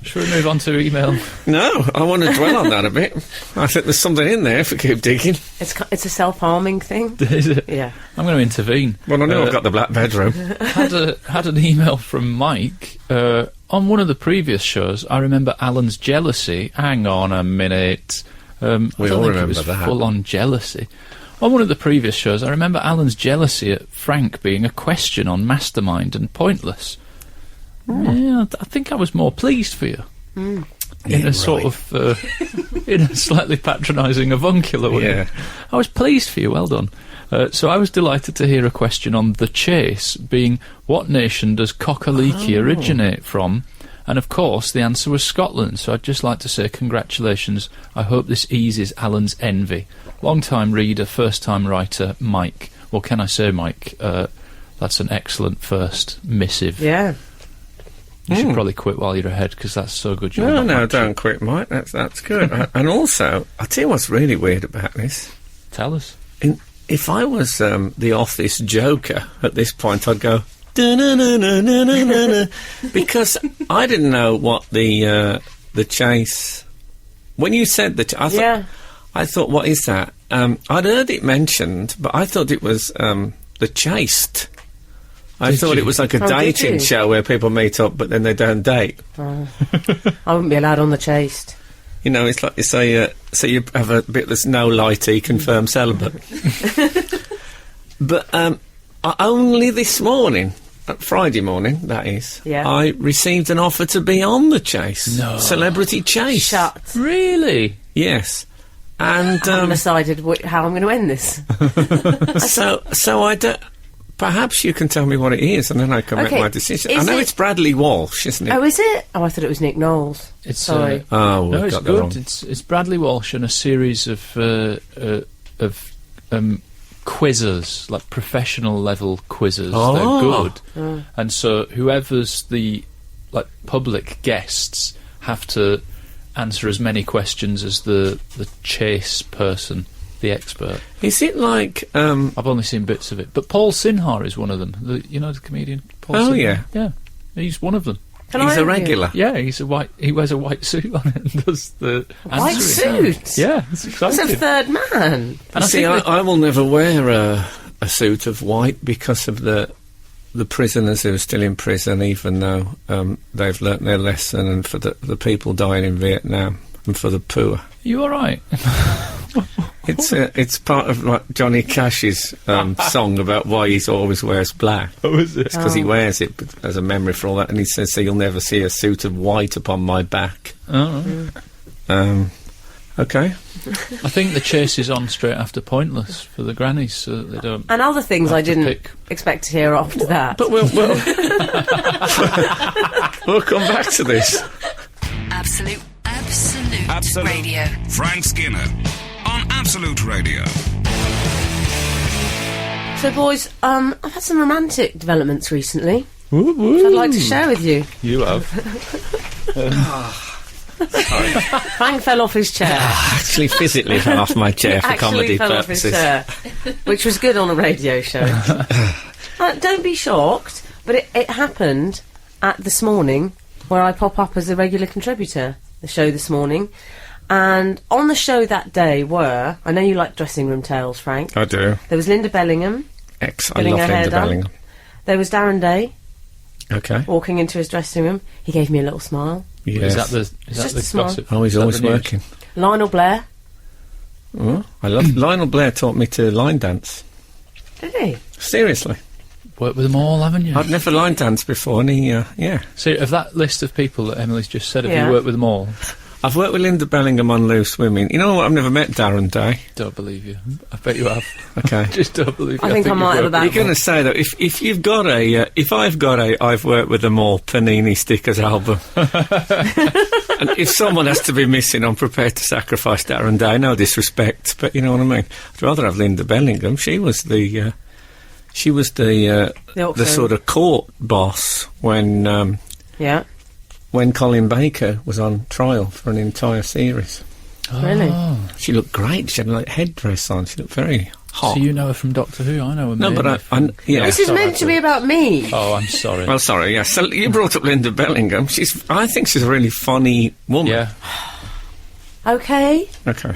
Should we move on to email? No, I want to dwell on that a bit. I think there's something in there if we keep digging. It's a self-harming thing. Is it? Yeah. I'm going to intervene. Well, I know I've got the black bedroom. Had an email from Mike on one of the previous shows. I remember Alan's jealousy. Hang on a minute. We I all don't think remember it was that. full-on jealousy. On one of the previous shows, I remember Alan's jealousy at Frank being a question on Mastermind and Pointless. Yeah, I think I was more pleased for you. In a sort of in a slightly patronising avuncular way. Yeah. I was pleased for you, well done. So I was delighted to hear a question on the chase being, what nation does Cockaliki originate from? And of course the answer was Scotland, so I'd just like to say congratulations. I hope this eases Alan's envy. Long-time reader, first-time writer, Mike. Well, can I say, Mike, that's an excellent first missive. Yeah. You should probably quit while you're ahead, because that's so good. No, don't quit, Mike. That's good. And also, I'll tell you what's really weird about this. Tell us. If I was the office Joker at this point, I'd go "Da-na-na-na-na-na-na," because I didn't know what the chase. When you said I thought, what is that? I'd heard it mentioned, but I thought it was the Chased. I thought it was like a dating show where people meet up, but then they don't date. I wouldn't be allowed on the Chased. You know, it's like you say, so you have a bit that's no lighty, confirmed celibate. But only this morning, Friday morning, that is, I received an offer to be on the Chase. No. Celebrity Chase. Shut. Really? Yes. And I haven't decided how I'm going to end this. so I don't... Perhaps you can tell me what it is, and then I can make my decision. I know it's Bradley Walsh, isn't it? Oh, is it? Oh, I thought it was Nick Knowles. Sorry. No, it's good. It's Bradley Walsh and a series of quizzes, like professional level quizzes. They're good, and so whoever's the public guests have to answer as many questions as the chase person. The expert. Is it like... I've only seen bits of it. But Paul Sinha is one of them. The comedian Paul Sinha. Yeah. Yeah. He's one of them. Can He's I a regular. Yeah, he wears a white suit on it and does the White answering. suit? Yeah, it's That's exciting. a third man. And See, I will never wear a suit of white because of the prisoners who are still in prison, even though they've learnt their lesson, and for the people dying in Vietnam, and for the poor. You all right? It's part of like Johnny Cash's song about why he always wears black. Oh, is it? It's because he wears it as a memory for all that, and he says, "So you'll never see a suit of white upon my back." Oh, Okay. I think the chase is on straight after Pointless for the grannies, so that they don't. And other things have I to didn't pick. expect to hear after that. But we'll we'll come back to this. Absolute Absolute Radio. Frank Skinner on Absolute Radio. So, boys, I've had some romantic developments recently, Woo, woo. which I'd like to share with you. You have. Frank fell off his chair. Actually, physically fell off my chair for Actually comedy fell off his purposes. chair, which was good on a radio show. Don't be shocked, but it happened at This Morning, where I pop up as a regular contributor, the show This Morning. And on the show that day were, I know you like dressing room tales, Frank. I do. There was Linda Bellingham. I Getting love her hair Linda done. Bellingham. There was Darren Day Okay. walking into his dressing room. He gave me a little smile. Yes. Is that the just a the small- gossip? Oh, he's Is that always the news? working. Lionel Blair. Oh, I love Lionel Blair taught me to line dance. Did he? Seriously. Worked with them all, haven't you? I'd never line danced before, and he, yeah. So, of that list of people that Emily's just said, have Yeah. you worked with them all? I've worked with Linda Bellingham on Loose Women. You know what? I've never met Darren Day. Don't believe you. I bet you have. Okay. Just don't believe you. I think I might have you've about- You're going to say that if you've got if I've got I've worked with them all Panini stickers album, and if someone has to be missing, I'm prepared to sacrifice Darren Day. No disrespect, but you know what I mean. I'd rather have Linda Bellingham. She was the Oxford. sort of court boss when Yeah. Colin Baker was on trial for an entire series. Really? She looked great. She had a headdress on. She looked very hot. So you know her from Doctor Who? I know her. No, mainly but from- yeah. This is sorry, meant to be about me. Oh, I'm sorry. Well, sorry, yes. So you brought up Linda Bellingham. I think she's a really funny woman. yeah. Okay, Okay.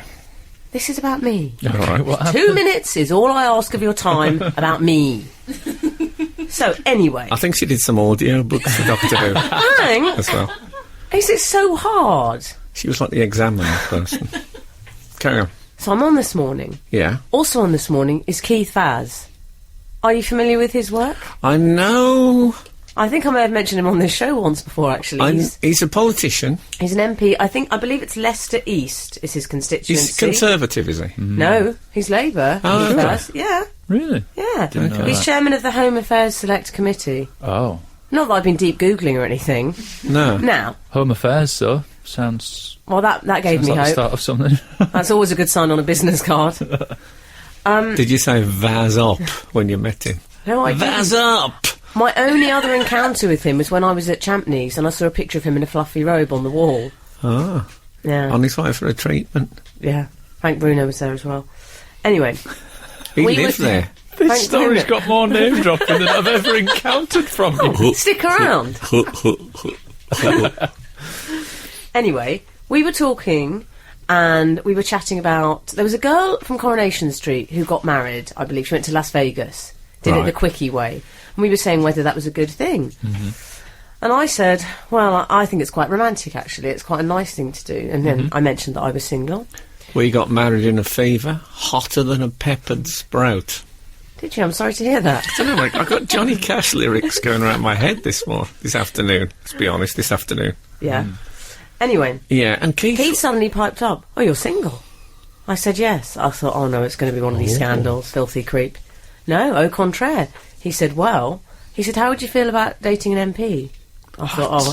this is about me. All right. What happened? 2 minutes is all I ask of your time about me. So, anyway. I think she did some audio books for Doctor Who Frank, as well. is it so hard? She was like the examiner person. Carry on. So I'm on This Morning. Yeah. Also on This Morning is Keith Vaz. Are you familiar with his work? I know. I think I may have mentioned him on this show once before, actually. He's a politician. He's an MP. I believe it's Leicester East is his constituency. He's conservative, is he? No, he's Labour. Oh, Keith okay. Vaz. Yeah, Really? yeah. Didn't know He's that. chairman of the Home Affairs Select Committee. Oh. Not that I've been deep Googling or anything. No. Now, Home Affairs, though. Sounds well, that gave sounds me like the hope. start of something. That's always a good sign on a business card. Did you say Vaz up when you met him? No, I didn't. Vaz up! My only other encounter with him was when I was at Champneys and I saw a picture of him in a fluffy robe on the wall. Ah, Yeah, on his way for a treatment. yeah. Frank Bruno was there as well. Anyway, He We lived were- there. This Frank story's Bruno. got more name dropping than I've ever encountered from you. stick around. Anyway, we were talking and we were chatting about... There was a girl from Coronation Street who got married, I believe. She went to Las Vegas. Did it Right. the quickie way. And we were saying whether that was a good thing. And I said, well, I think it's quite romantic, actually. It's quite a nice thing to do. And then I mentioned that I was single. We got married in a fever, hotter than a peppered sprout. Did you? I'm sorry to hear that. I don't know, I got Johnny Cash lyrics going around my head this afternoon. Let's be honest, this afternoon. Yeah. Anyway, Yeah, and Keith suddenly piped up, oh, you're single? I said yes. I thought, oh no, it's going to be one of these scandals, filthy creep. No, au contraire. He said, how would you feel about dating an MP? I thought, oh,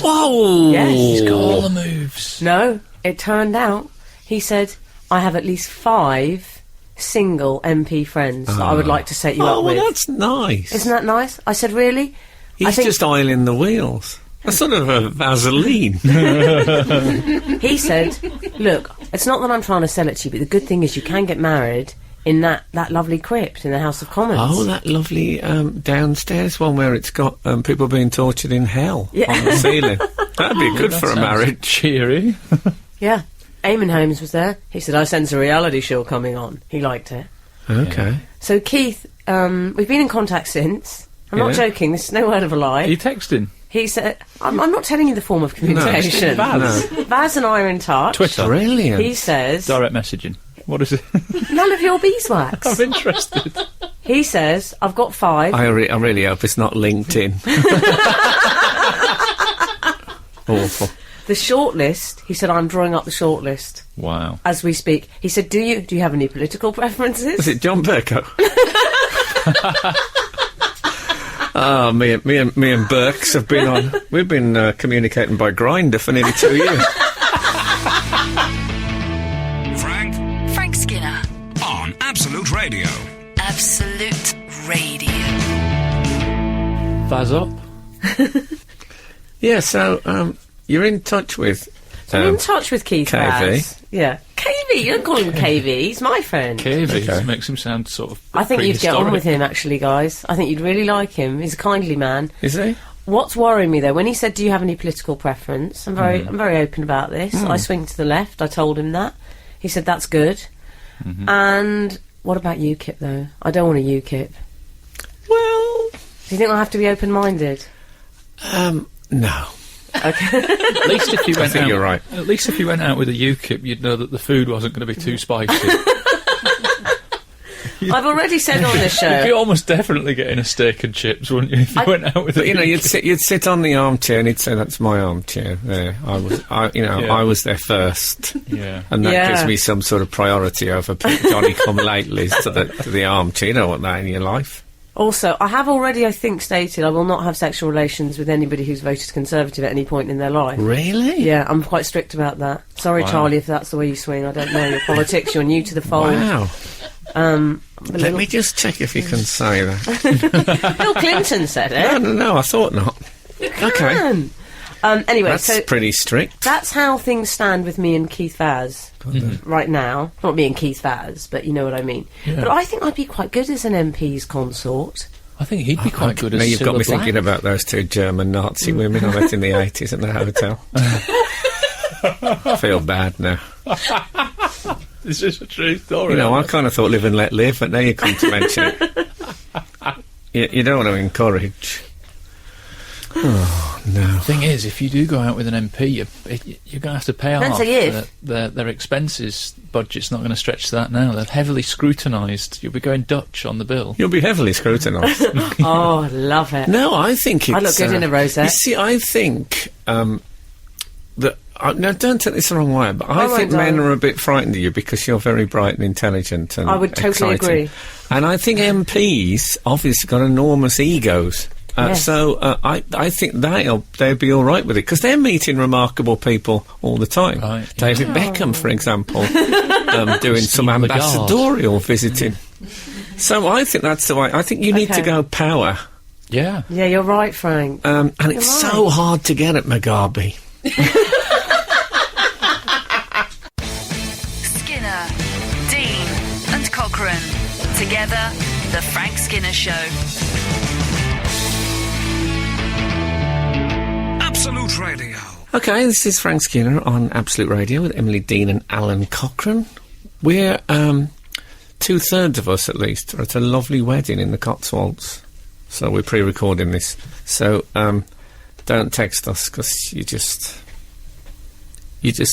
Whoa! yes. He's got all the moves. No, it turned out, he said, I have at least 5 single MP friends that I would like to set you Oh, up well, with. that's nice. Isn't that nice? I said, really? I He's think just oiling the wheels. That's sort of a Vaseline. he said, look, it's not that I'm trying to sell it to you, but the good thing is you can get married in that lovely crypt in the House of Commons. Oh, that lovely downstairs one where it's got people being tortured in hell on the ceiling. That'd be good for a marriage. Cheery. Yeah. Eamon Holmes was there. He said, I sense a reality show coming on. He liked it. Okay. So, Keith, we've been in contact since. I'm not joking. This is no word of a lie. Are you texting? He said, I'm not telling you the form of communication. Vaz. Vaz and I are in touch. Twitter. Brilliant. He says... Direct messaging. What is it? None of your beeswax. I'm interested. He says, I've got 5. I really hope it's not LinkedIn. Awful. The shortlist, he said, I'm drawing up the shortlist Wow. as we speak. He said, do you have any political preferences? Was it John Bercow? Oh, me and Burks have been on. We've been communicating by Grindr for nearly 2 years. Frank Skinner. On Absolute Radio. Absolute Radio. Vaz up. Yeah, so you're in touch with. I'm in touch with Keith KV. Vaz. Yeah. KV, you don't call him KV, he's my friend. KV Okay. makes him sound sort of. I think you'd get on prehistoric. with him, actually, guys. I think you'd really like him. He's a kindly man. Is he? What's worrying me, though, when he said, do you have any political preference? I'm very open about this. I swing to the left. I told him that. He said, that's good. And what about UKIP, though? I don't want a UKIP. Well, Do you think I'll have to be open-minded? no. Okay. At least if you went think out, you're right. At least if you went out with a UKIP, you'd know that the food wasn't going to be too spicy. I've already said on this You'd be show... almost definitely getting a steak and chips, wouldn't you? If you went out with But a you know, UKIP? you'd sit on the armchair and he'd say, "That's my armchair." There, I was there first, Yeah. and that Yeah. gives me some sort of priority over Johnny Come Latelys to the armchair. You don't want that in your life. Also, I have already, I think, stated I will not have sexual relations with anybody who's voted Conservative at any point in their life. Really? Yeah, I'm quite strict about that. Sorry, Wow. Charlie, if that's the way you swing. I don't know your politics. You're new to the fold. Wow. Let Little- me just check if you can say that. Bill Clinton said it. No, I thought not. Okay, Man. Anyway, that's so pretty strict. that's how things stand with me and Keith Vaz right now. Not me and Keith Vaz, but you know what I mean. Yeah. But I think I'd be quite good as an MP's consort. I think he'd be quite good as Now you've got Cilla me Black. thinking about those 2 German Nazi women I met in the 80s in the hotel. I feel bad now. Is this a true story? You know, I kind of thought live and let live, but now you come to mention it. You don't want to encourage. Oh, no. Thing is, if you do go out with an MP, you're going to have to pay Depends off. a year. Their expenses budget's not going to stretch to that now. They're heavily scrutinised. You'll be going Dutch on the bill. You'll be heavily scrutinised. Oh, love it. No, I think it's... I look good in a rosette. You see, I think that... now, don't take this the wrong way, but I Oh, think I men don't. are a bit frightened of you because you're very bright and intelligent and I would totally exciting. agree. And I think MPs obviously got enormous egos. Yes. So I think they'd be all right with it because they're meeting remarkable people all the time. Right, yeah. David Beckham, for example, doing some Steve Lagarde. ambassadorial visiting. So I think that's the way. I think you need to Okay. go power, Yeah. Yeah, you're right, Frank. and it's so hard to get at Mugabe. Skinner, Dean, and Cochrane. Together, The Frank Skinner Show. Absolute Radio. Okay, this is Frank Skinner on Absolute Radio with Emily Dean and Alan Cochrane. We're 2/3 of us, at least, are at a lovely wedding in the Cotswolds. So we're pre-recording this. So don't text us because you're just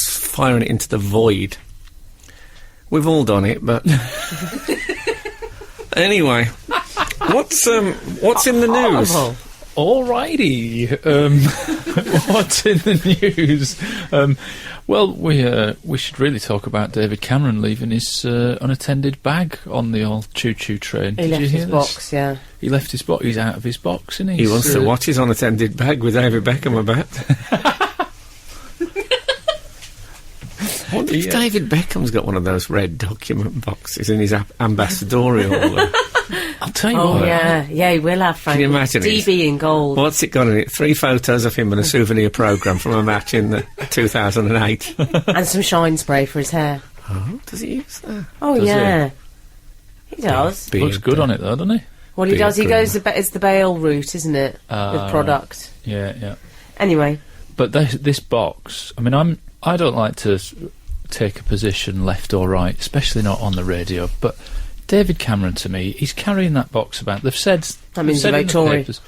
firing it into the void. We've all done it, but anyway, what's in the news? Horrible. Alrighty. What's in the news? Well, we should really talk about David Cameron leaving his unattended bag on the old choo-choo train. He Did left you hear his this? box, yeah. He left his box. He's out of his box, isn't he? He wants to watch his unattended bag with David Beckham about. I wonder if David Beckham's got one of those red document boxes in his ambassadorial. I'll tell you Oh, what. yeah. Yeah, he will have, Frank. Can you imagine it? DB in gold. What's it got in it? 3 photos of him and a souvenir programme from a match in the 2008. And some shine spray for his hair. Oh, does he use that? Oh, Does yeah. He does. Beard Looks good there. on it though, doesn't he? Well, he Beard does. He groomer. goes. It's the Bale route, isn't it? With product. Yeah. Anyway, But this box, I mean, I don't like to take a position left or right, especially not on the radio. But David Cameron, to me, he's carrying that box about. They've said That means they've you're said in the Tory. papers.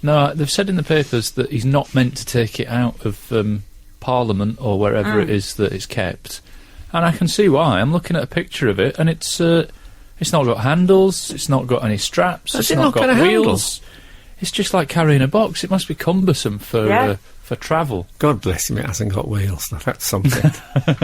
No, they've said in the papers that he's not meant to take it out of Parliament or wherever it is that it's kept. And I can see why. I'm looking at a picture of it, and it's not got handles. It's not got any straps. Has It's it not not got got a handle? wheels. It's just like carrying a box. It must be cumbersome for travel. God bless him, it hasn't got wheels. Now, that's something.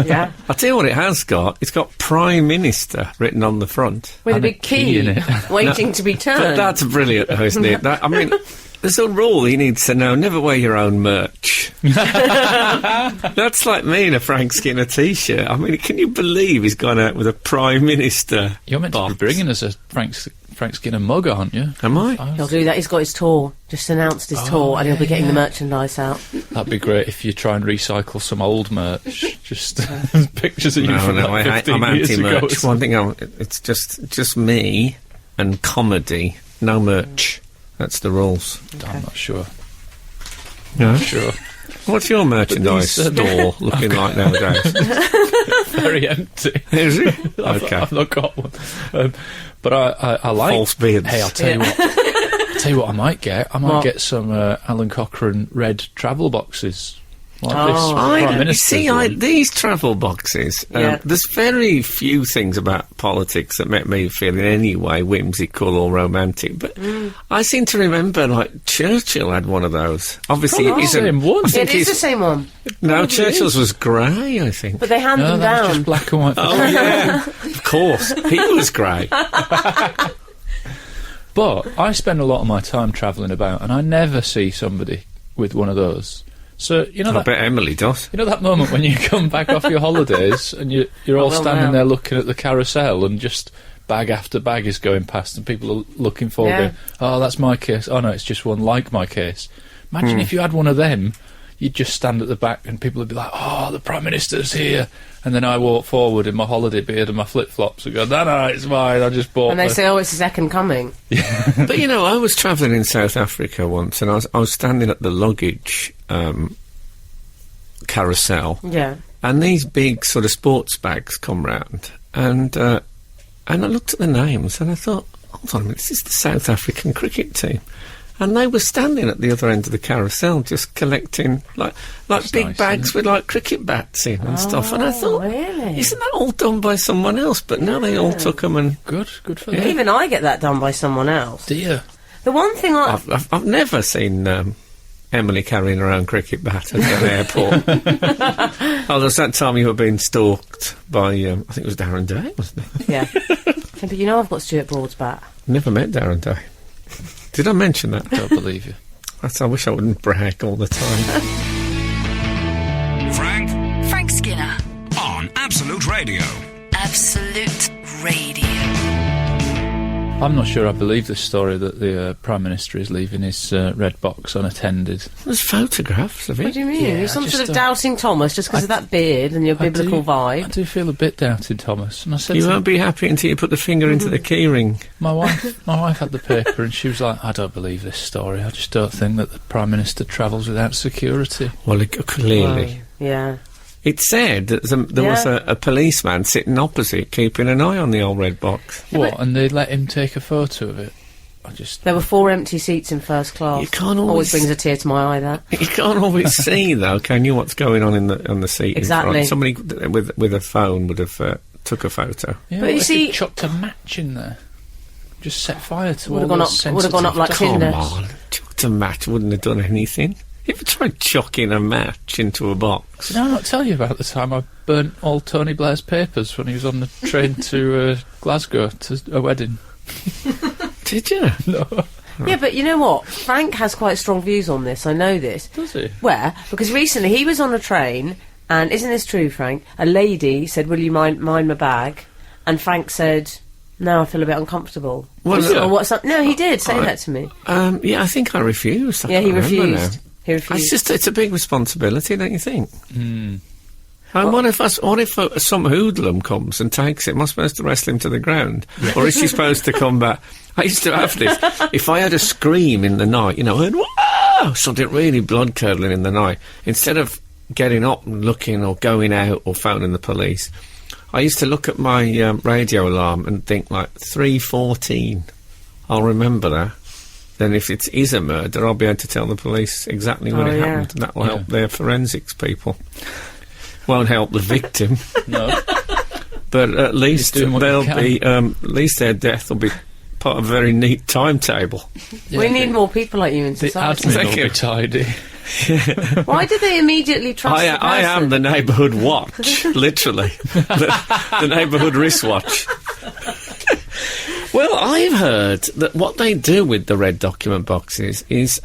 yeah, I'll tell you what it has got. It's got Prime Minister written on the front. with a And a big key key in it. waiting to be But turned. that's brilliant, though, isn't it? I mean, there's a rule he needs to know: never wear your own merch. That's like me in a Frank Skinner T-shirt. I mean, can you believe he's gone out with a Prime Minister? You're meant box? to be bringing us a Frank Skinner mug, aren't you? Am I? He'll do that. He's got his tour. Just announced his tour, and he'll be getting the merchandise out. That'd be great if you try and recycle some old merch. Just pictures of you No, from no, like 15 I'm years ago. anti-merch. One thing, it's just me and comedy. No merch. That's the rules. I'm not sure. No? Sure. What's your merchandise these, store looking like nowadays? Very empty. Is it? Okay. I've not got one. But I like... False beards. Hey, I'll tell you what. Tell you what I might get. I might What? get some Alan Cochrane red travel boxes. Like Oh. this Prime You Minister's see, one. these travel boxes, Yeah. there's very few things about politics that make me feel in any way whimsical or romantic, but I seem to remember, like, Churchill had one of those. Obviously, Probably it the isn't... same one. I Yeah, think it is the he's... same one, No, Churchill's was grey, I think. but they hand No, them that was down. just black and white. Oh, yeah. Of course. He was grey. But I spend a lot of my time travelling about, and I never see somebody with one of those. So you know I that bet Emily does. you know that moment when you come back off your holidays and you're all will standing now. there looking at the carousel and just bag after bag is going past and people are looking forward, Yeah. going, "Oh, that's my case. Oh no, it's just one like my case." Imagine if you had one of them. You'd just stand at the back and people would be like, "Oh, the Prime Minister's here." And then I walk forward in my holiday beard and my flip-flops and go, "No, it's mine, I just bought And they the-" say, "Oh, it's the second coming." But, you know, I was travelling in South Africa once, and I was standing at the luggage carousel, Yeah. and these big sort of sports bags come round, and I looked at the names, and I thought, hold on a minute, this is the South African cricket team. And they were standing at the other end of the carousel, just collecting like big nice, bags isn't with like cricket bats in and stuff. And I thought, really? isn't that all done by someone else? But now they all took them, and Good for them. Even I get that done by someone else. Dear. The one thing I've never seen Emily carrying her own cricket bat at an airport. Oh, there's that time you were being stalked by, I think it was Darren Day, wasn't it? yeah. But you know I've got Stuart Broad's bat. Never met Darren Day. Did I mention that? Don't believe you. I wish I wouldn't brag all the time. Frank Skinner. On Absolute Radio. Absolute Radio. I'm not sure I believe this story that the Prime Minister is leaving his red box unattended. There's photographs of What it. do you mean? Yeah, You're some I sort just of doubting Thomas just because of that beard and your biblical I vibe. do feel a bit doubted, Thomas. And I said You to won't be happy until you put the finger into the keyring. my wife had the paper and she was like, "I don't believe this story. I just don't think that the Prime Minister travels without security." Well, clearly. Yeah. It said that there was a policeman sitting opposite, keeping an eye on the old red box. What? And they let him take a photo of it? There were 4 empty seats in first class. You can't Always always brings a tear to my eye, that. You can't always see, though, can you, what's going on on the seat Exactly. in front? Somebody with a phone would have took a photo. Yeah, But what you if see- he chucked a match in there? Just set fire to all Would have gone those up- would have gone up like sensitive Tinder. Come on, chucked a match wouldn't have done anything. You ever tried chucking a match into a box? Did I not tell you about the time I burnt all Tony Blair's papers when he was on the train to Glasgow to a wedding? Did you? No. Yeah, but you know what? Frank has quite strong views on this. I know this. Does he? Where? Because recently he was on a train, and isn't this true, Frank? A lady said, "Will you mind my bag?" And Frank said, "No, I feel a bit uncomfortable." Was Or it? what's up? No, he did say that to me. Yeah, I think I refused. I Yeah, he can't remember refused. now. He refused. It's a big responsibility, don't you think? And what if some hoodlum comes and takes it? Am I supposed to wrestle him to the ground? Or is she supposed to come back? I used to have this. If I had a scream in the night, you know, and whoa, something really blood-curdling in the night, instead of getting up and looking or going out or phoning the police, I used to look at my radio alarm and think, like, 3:14. I'll remember that. Then if it is a murder, I'll be able to tell the police exactly when it happened, and that will help their forensics people. Won't help the victim. No. But at least they'll be, at least their death will be part of a very neat timetable. Yeah, we need more people like you in society. The admin will be tidy. Why do they immediately trust the person? I am the neighbourhood watch, literally. the neighbourhood wristwatch. Well, I've heard that what they do with the red document boxes is,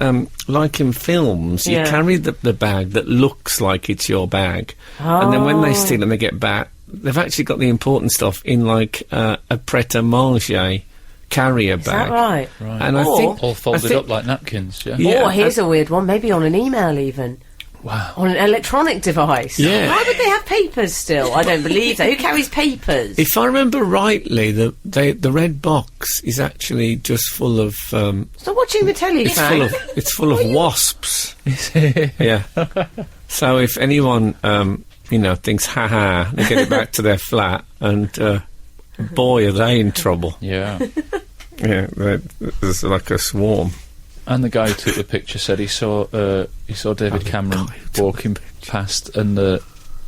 like in films, you carry the bag that looks like it's your bag, and then when they steal and they get back, they've actually got the important stuff in, like, a pret-a-manger carrier bag. Is that right? And I think all folded up like napkins. Or here's a weird one, maybe on an email even. Wow. On an electronic device. Yeah. Why would they have papers still? I don't believe that. Who carries papers? If I remember rightly, the red box is actually just full of... Stop watching the telly, it's full of wasps. Yeah. So if anyone, thinks, ha-ha, they get it back to their flat, and boy, are they in trouble. Yeah. Yeah, there's like a swarm. And the guy who took the picture said he saw David Cameron walking past, and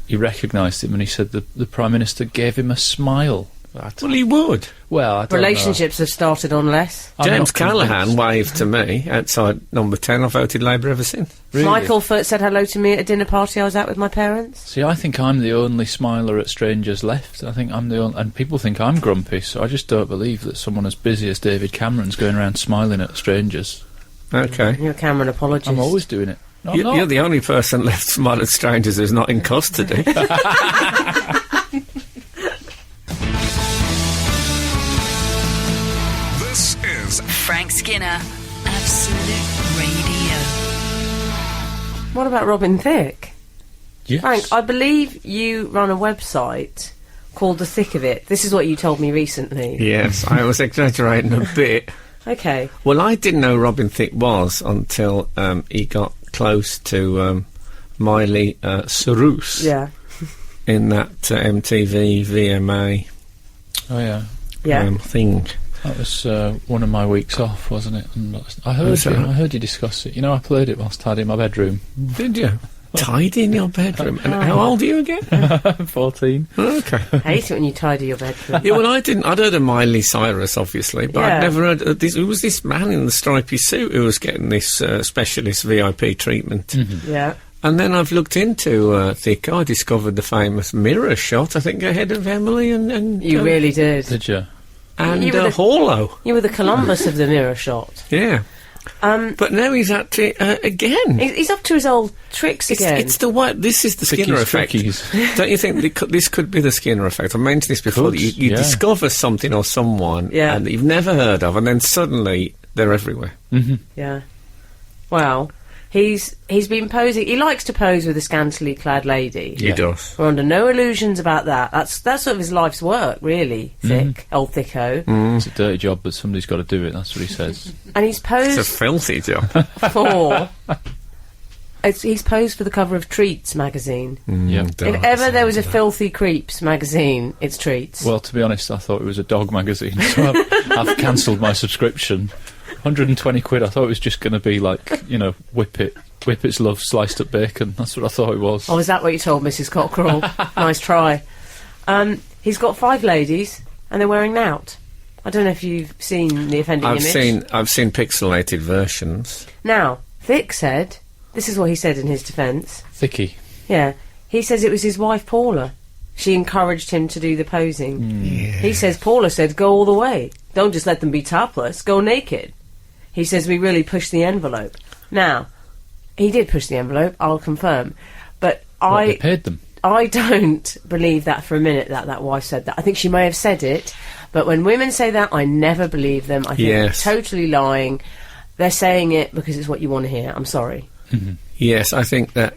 he recognised him, and he said the Prime Minister gave him a smile. Well, he would. Well, I don't Relationships have started on less. James Callaghan waved to me outside Number 10. I've voted Labour ever since. Really? Michael Foot said hello to me at a dinner party I was at with my parents. See, I think I'm the only smiler at strangers left. I think I'm the only... And people think I'm grumpy, so I just don't believe that someone as busy as David Cameron's going around smiling at strangers. Okay. You're a Cameron apologist. I'm always doing it. No, you're the only person left smiling at strangers who's not in custody. This is Frank Skinner, Absolute Radio. What about Robin Thicke? Yes. Frank, I believe you run a website called The Thick of It. This is what you told me recently. Yes, I was exaggerating a bit. Okay. Well, I didn't know Robin Thicke was until he got close to Miley Cyrus. Yeah. In that MTV VMA thing. That was one of my weeks off, wasn't it? And I heard you discuss it. You know, I played it whilst tidying my bedroom. Did you? Tidy in your bedroom? And how old are you again? 14. Okay. I hate it when you tidy your bedroom. Yeah, well, I'd heard of Miley Cyrus, obviously, but I'd never heard of this. Who was this man in the stripy suit who was getting this specialist VIP treatment? Mm-hmm. Yeah. And then I've looked into Thicke. I discovered the famous mirror shot, I think, ahead of Emily and You really did. Did you? And You were the- Horlow. You were the Columbus of the mirror shot. Yeah. But now he's at it again. He's up to his old tricks again. It's the what? This is the Skinner effect. Don't you think this could be the Skinner effect? I mentioned this before. That you discover something or someone and that you've never heard of, and then suddenly they're everywhere. Mm-hmm. Yeah. Well, he's been posing. He likes to pose with a scantily clad lady. He does. We're under no illusions about that. That's sort of his life's work, really. Thick, old Thicko. It's a dirty job, but somebody's got to do it. That's what he says. And he's posed. It's a filthy job. He's posed for the cover of Treats magazine. Yep. If ever there was a Filthy Creeps magazine, it's Treats. Well, to be honest, I thought it was a dog magazine, so I've cancelled my subscription. 120 quid. I thought it was just going to be like, Whippets love sliced up bacon. That's what I thought it was. Oh, is that what you told Mrs. Cockerell? Nice try. He's got 5 ladies, and they're wearing knout. I don't know if you've seen the offending image. I've seen pixelated versions. Now, Thicke said, this is what he said in his defence. Thicky. Yeah. He says it was his wife, Paula. She encouraged him to do the posing. Yeah. He says Paula said, go all the way. Don't just let them be topless. Go naked. He says we really pushed the envelope. Now, he did push the envelope, I'll confirm. But they paid them. I don't believe that for a minute that wife said that. I think she may have said it, but when women say that, I never believe them. I think they're totally lying. They're saying it because it's what you want to hear. I'm sorry. Mm-hmm. Yes, I think that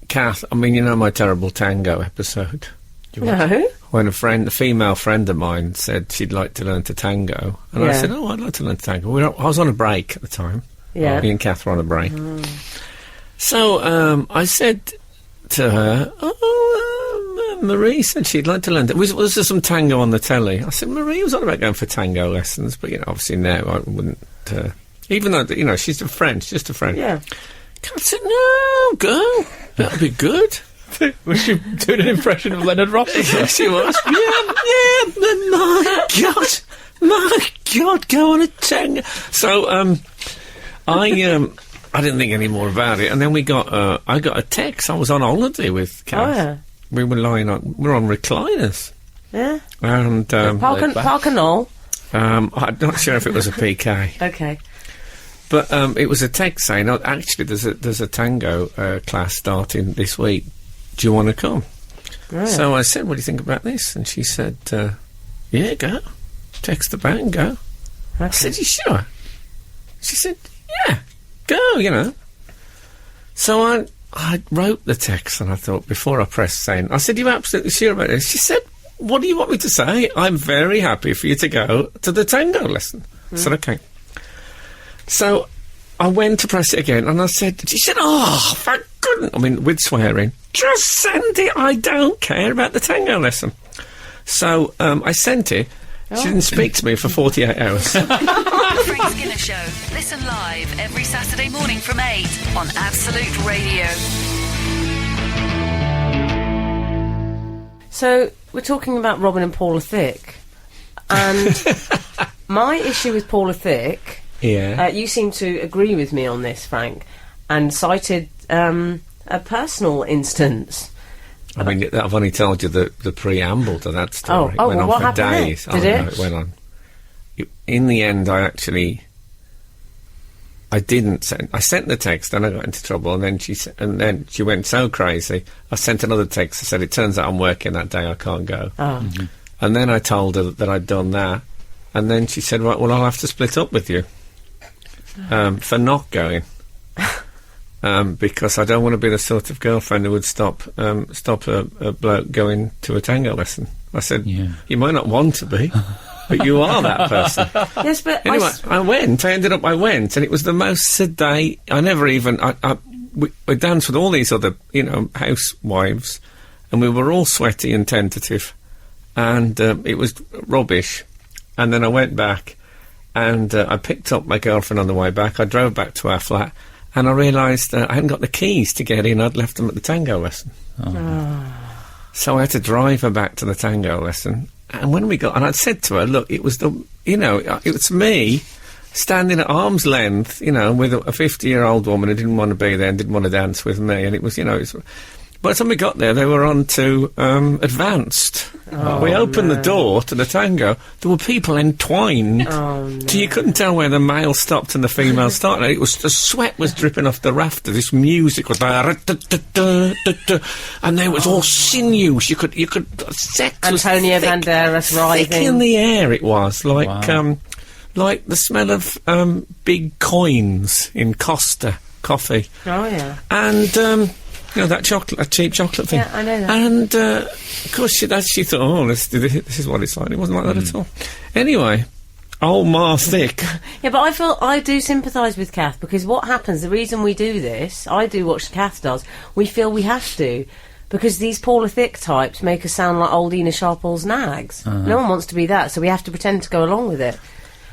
Kath, I mean, you know my terrible tango episode? No. When a female friend of mine said she'd like to learn to tango. And I Yeah. said, oh, I'd like to learn to tango. I was on a break at the time. Yeah. Me and Kath were on a break. So I said to her, Marie said she'd like to learn. Was there some tango on the telly? I said, Marie was on about going for tango lessons, but, obviously no, I wouldn't. Even though, she's a friend, she's just a friend. Yeah. I said, no, go. That'll be good. Was she doing an impression of Leonard Rossiter? Yes, she was. yeah, but my God, go on a tango. So, I didn't think any more about it, and then I got a text. I was on holiday with Kath. Oh, yeah. We were we're on recliners. Yeah. And, Park and all. I'm not sure if it was a PK. Okay. But, it was a text saying, oh, actually, there's a tango, class starting this week. Do you want to come? Right. So I said, what do you think about this? And she said, yeah, go. Text her back and go. I said, you sure? She said, yeah, go, So I wrote the text and I thought, before I pressed send, I said, you absolutely sure about this? She said, what do you want me to say? I'm very happy for you to go to the tango lesson. I said, okay. So I went to press it again and she said, oh, I couldn't, with swearing, just send it, I don't care about the tango lesson. So I sent it. She didn't speak to me for 48 hours. The Frank Skinner Show. Listen live every Saturday morning from 8 on Absolute Radio. So, we're talking about Robin and Paula Thicke. And my issue with Paula Thicke, Yeah. you seem to agree with me on this, Frank, and cited a personal instance. I've only told you the preamble to that story. Oh, it went well, on what for happened then? days. Did it? No, it went on. In the end, I didn't send. I sent the text, and I got into trouble. And then she went so crazy. I sent another text. I said, "It turns out I'm working that day. I can't go." Oh. And then I told her that I'd done that. And then she said, "Right, well, I'll have to split up with you for not going." Because I don't want to be the sort of girlfriend who would stop a bloke going to a tango lesson. I said, you might not want to be, but you are that person. Yes, but Anyway, I went, and it was the most sedate. We danced with all these other, housewives, and we were all sweaty and tentative, and it was rubbish. And then I went back, and I picked up my girlfriend on the way back. I drove back to our flat. And I realised I hadn't got the keys to get in. I'd left them at the tango lesson. So I had to drive her back to the tango lesson. And when we got... And I'd said to her, look, it was it was me standing at arm's length, with a 50-year-old woman who didn't want to be there and didn't want to dance with me. And it was, by the time we got there, they were on to advanced. We opened the door to the tango. There were people entwined. Oh, no. So you couldn't tell where the male stopped and the female started. It was the sweat was dripping off the rafter. This music was like, and there was all sinews. You could sex was Antonio thick, Banderas thick in writhing. the air. It was like Wow. like the smell of big coins in Costa coffee. Oh, yeah. And that cheap chocolate thing. Yeah, I know that. And, of course, she thought, oh, this is what it's like. It wasn't like that at all. Anyway, old Ma Thicke. Yeah, but I do sympathise with Kath, because what happens, the reason we do this, I do what Kath does, we feel we have to, because these Paula Thicke types make us sound like old Ina Sharple's nags. No one wants to be that, so we have to pretend to go along with it.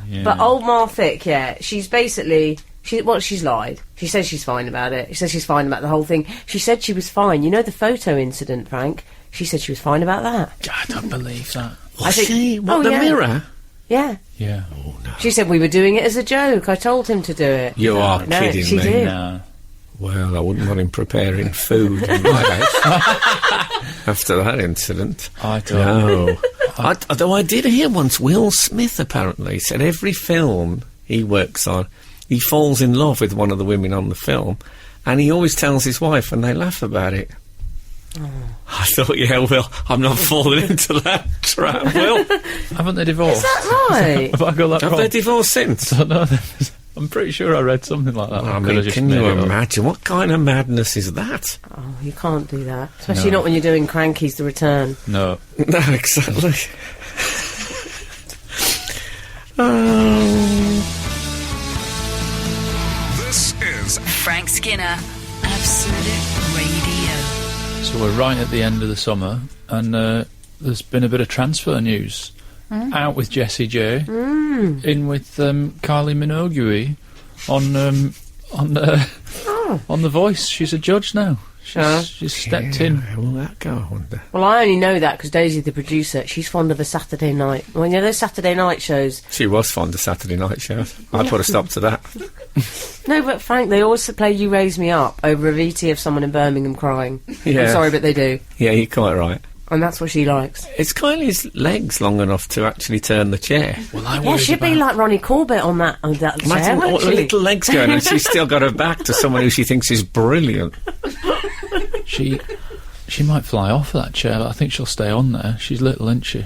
Yeah. But old Ma Thicke, she's basically... she's lied. She says she's fine about it. She says she's fine about the whole thing. She said she was fine. You know the photo incident, Frank? She said she was fine about that. I don't believe that. Was she? What, the mirror? Yeah. Yeah. Oh, no. She said we were doing it as a joke. I told him to do it. You are No, kidding she me. did. No. Well, I wouldn't want him preparing food in my house after that incident. I don't. No. Although I did hear once, Will Smith apparently said every film he works on, he falls in love with one of the women on the film, and he always tells his wife, and they laugh about it. I thought, yeah, Will, I'm not falling into that trap, Will. Haven't they divorced? Is that right? Have I got that Have wrong? they divorced since? I don't know. I'm pretty sure I read something like that. I mean, can you imagine? What kind of madness is that? Oh, you can't do that. Especially not when you're doing Cranky's The Return. No. No, exactly. This is Frank Skinner, Absolute Radio. So we're right at the end of the summer, and there's been a bit of transfer news. Out with Jessie J, in with Kylie Minogue on The Voice. She's a judge now. She's stepped in. How will that go, I wonder? Well, I only know that because Daisy, the producer, she's fond of a Saturday night. Well, you know those Saturday night shows? She was fond of Saturday night shows. I put a stop to that. No, but Frank, they always play You Raise Me Up over a VT of someone in Birmingham crying. Yeah. I'm sorry, but they do. Yeah, you're quite right. And that's what she likes. Is Kylie's legs long enough to actually turn the chair? Well, Yeah, she'd be like Ronnie Corbett on that chair, Imagine wouldn't all the she? little legs going, and she's still got her back to someone who she thinks is brilliant. She might fly off of that chair. I think she'll stay on there. She's little, isn't she?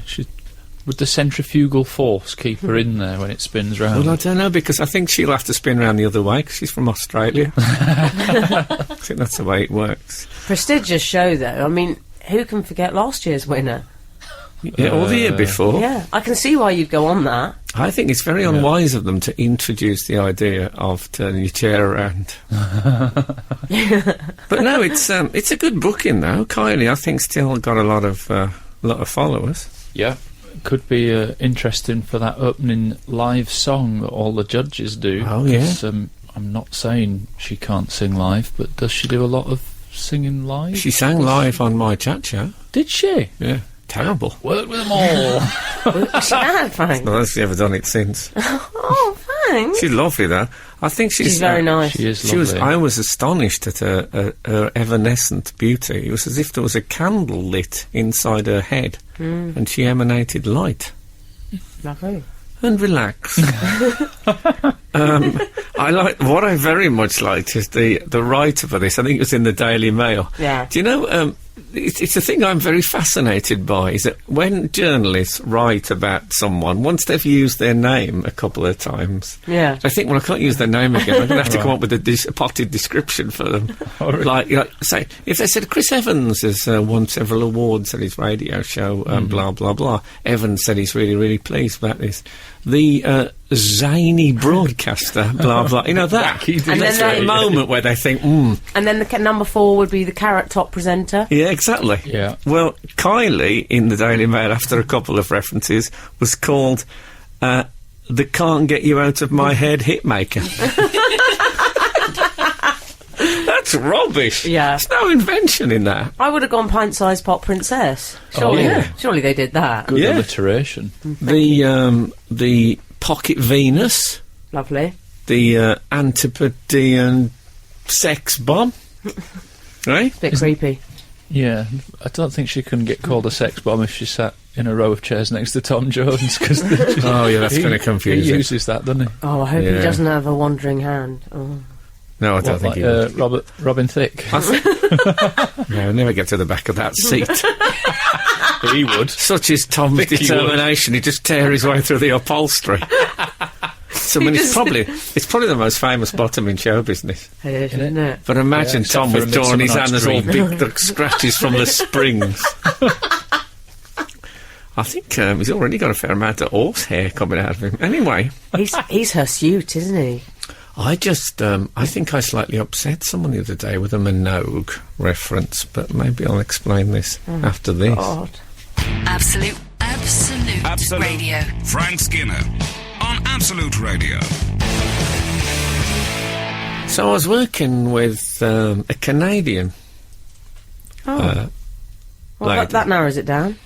Would the centrifugal force keep her in there when it spins round? Well, I don't know, because I think she'll have to spin around the other way, because she's from Australia. I think that's the way it works. Prestigious show, though. I mean, who can forget last year's winner? Yeah, or the year before. Yeah, I can see why you'd go on that. I think it's very unwise of them to introduce the idea of turning your chair around. But no, it's a good booking though. Kylie, I think, still got a lot of followers. Yeah. Could be interesting for that opening live song that all the judges do. Oh, yeah. 'Cause, I'm not saying she can't sing live, but does she do a lot of singing live? She sang live on My Chat Show. Did she? Yeah, terrible. Work with them all. She had, Frank. Well, she's ever done it since. Oh, thanks. She's lovely though. I think she's very nice. She is lovely. I was astonished at her evanescent beauty. It was as if there was a candle lit inside her head, and she emanated light. Lovely. And relax. What I very much liked is the writer for this. I think it was in the Daily Mail. Yeah. Do you know, it's a thing I'm very fascinated by, is that when journalists write about someone, once they've used their name a couple of times, Yeah. I think, well, I can't use their name again. I'm going to have to come up with a potted description for them. Like, say, if they said Chris Evans has won several awards at his radio show, blah, blah, blah. Evans said he's really, really pleased about this. The zany broadcaster, blah, blah. You know, that. And then That's that moment where they think, And then the number 4 would be the Carrot Top presenter. Yeah, exactly. Yeah. Well, Kylie, in the Daily Mail, after a couple of references, was called the Can't Get You Out of My Head Hitmaker. That's rubbish. Yeah. There's no invention in that. I would have gone Pint-Sized Pop Princess. Surely, yeah. Surely they did that. Good Yeah. alliteration. The Pocket Venus, Lovely. the Antipodean Sex Bomb. Right? Bit creepy. Yeah, I don't think she can get called a sex bomb if she sat in a row of chairs next to Tom Jones, because Oh, yeah, that's going to confuse he it. uses that, doesn't he? Oh, I hope Yeah. he doesn't have a wandering hand. Oh. No, I don't think he would. Robin Thicke. No, I'll never get to the back of that seat. He would. Such is Tom's Think he determination. He'd just tear his way through the upholstery. So, I mean, it's probably the most famous bottom in show business. It is, isn't it? But imagine except Tom for with A Dawn, his Midsummer hand Night's has all Dream. big the scratches from the springs. I think he's already got a fair amount of horse hair coming out of him. Anyway, He's her suit, isn't he? I think I slightly upset someone the other day with a Minogue reference, but maybe I'll explain this after this. God. Absolute Radio. Frank Skinner on Absolute Radio. So I was working with a Canadian Well, lady. that narrows it down.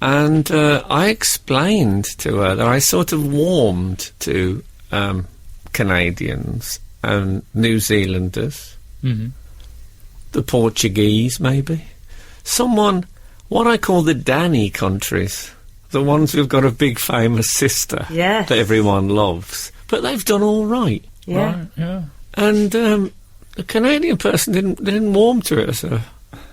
And I explained to her that I sort of warmed to Canadians and New Zealanders, the Portuguese, maybe. What I call the Danny countries, the ones who've got a big famous sister Yes. that everyone loves. But they've done all right. Yeah. Right, yeah. And the Canadian person didn't warm to it as a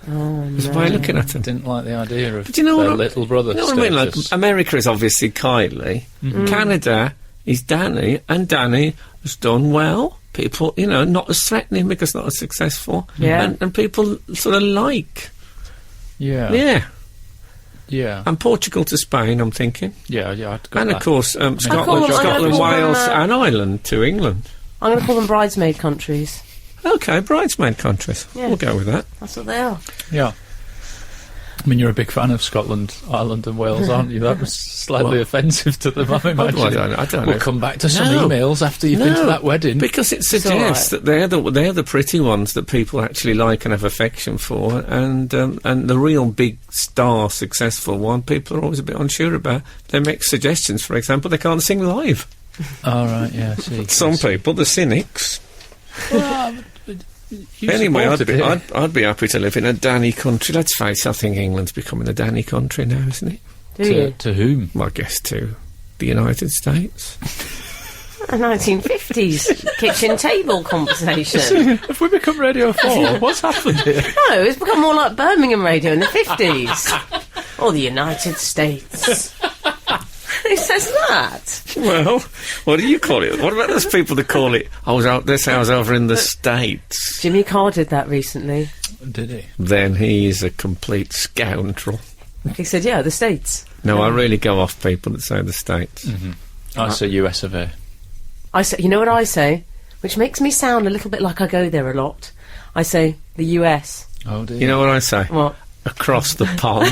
way of looking at them. Didn't like the idea of But you know their what little brother You know what I mean? Like, status. America is obviously Kylie. Canada is Danny, and Danny has done well. People, not as threatening because not as successful. Yeah. And people sort of like. Yeah. Yeah. Yeah. And Portugal to Spain, I'm thinking. Yeah, I'd got And that. of course, call Scotland, them- Scotland, I call Wales, them, and Ireland to England. I'm going to call them bridesmaid countries. Okay, bridesmaid countries. Yeah. We'll go with that. That's what they are. Yeah. I mean, you're a big fan of Scotland, Ireland and Wales, aren't you? That was slightly offensive to them, I imagine. I don't know. We'll come back to some No. emails after you've been to that wedding. Because it suggests that they're the pretty ones that people actually like and have affection for, and the real big star successful one people are always a bit unsure about. They make suggestions, for example, they can't sing live. All right, yeah, I see. Some people, the cynics. You Anyway, supported it. I'd be happy to live in a Danny country. Let's face it, I think England's becoming a Danny country now, isn't it? Do you? To whom? Well, I guess to the United States. A 1950s kitchen table conversation. Have we become Radio 4? What's happened here? No, it's become more like Birmingham radio in the 50s. Or the United States. Who says that? Well, what do you call it? What about those people that call it, I was over in the States? Jimmy Carr did that recently. Did he? Then he is a complete scoundrel. He said, yeah, the States. No, I really go off people that say the States. I say US of A. I say, you know what I say? Which makes me sound a little bit like I go there a lot. I say, the US. Oh, dear. You know what I say? What? Across the pond.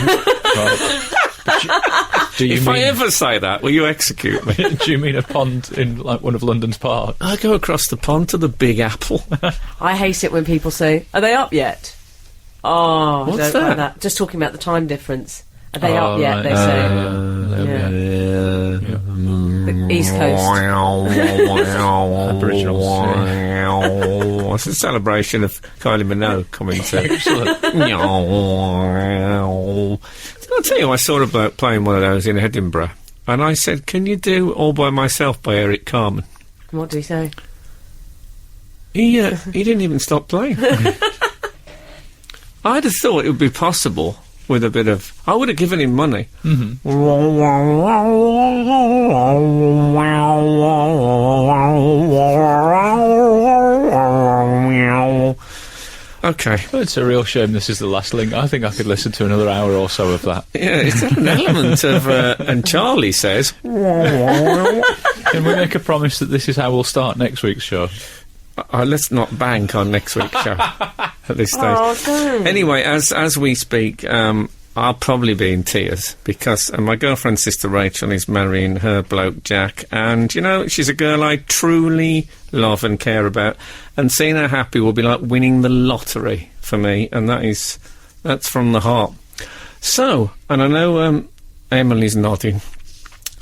Right. Do you If mean, I ever say that, will you execute me? do you mean a pond in like one of London's parks? I go across the pond to the Big Apple. I hate it when people say, are they up yet? Oh, What's I don't like that? that. Just talking about the time difference. Are they Oh, up yet? right. They say. Yeah. The East Coast. Aboriginals. It's a celebration of Kylie Minogue coming to. Excellent. I'll tell you, I saw a bloke playing one of those in Edinburgh, and I said, "Can you do All by Myself by Eric Carmen?" What do you say? He didn't even stop playing. I'd have thought it would be possible with a bit of. I would have given him money. Okay. Well, it's a real shame this is the last link. I think I could listen to another hour or so of that. Yeah, it's an element of. And Charlie says. Can we make a promise that this is how we'll start next week's show? Let's not bank on next week's show at this stage. Oh, don't. Anyway, as we speak, I'll probably be in tears because my girlfriend's sister Rachel is marrying her bloke Jack, and she's a girl I truly love and care about, and seeing her happy will be like winning the lottery for me, and that's from the heart. So, and I know Emily's nodding.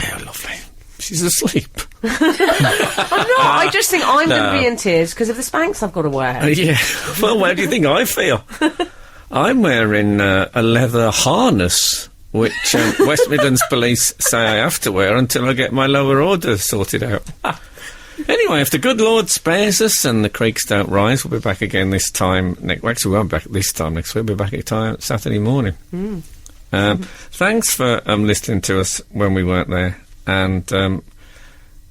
Oh, lovely. She's asleep. I'm not. I just think I'm going to be in tears because of the Spanx I've got to wear. Yeah. Well, where do you think I feel? I'm wearing a leather harness, which West Midlands Police say I have to wear until I get my lower order sorted out. Anyway, if the good Lord spares us and the creeks don't rise, we'll be back again this time next. Well, actually, we won't be back this time next week. We'll be back at time Saturday morning. Thanks for listening to us when we weren't there, and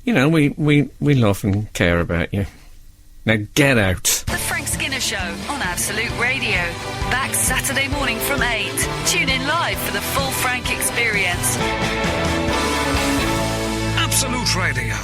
we love and care about you. Now get out. The Frank Skinner Show on Absolute Radio. Back Saturday morning from 8. Tune in live for the full Frank experience. Absolute Radio.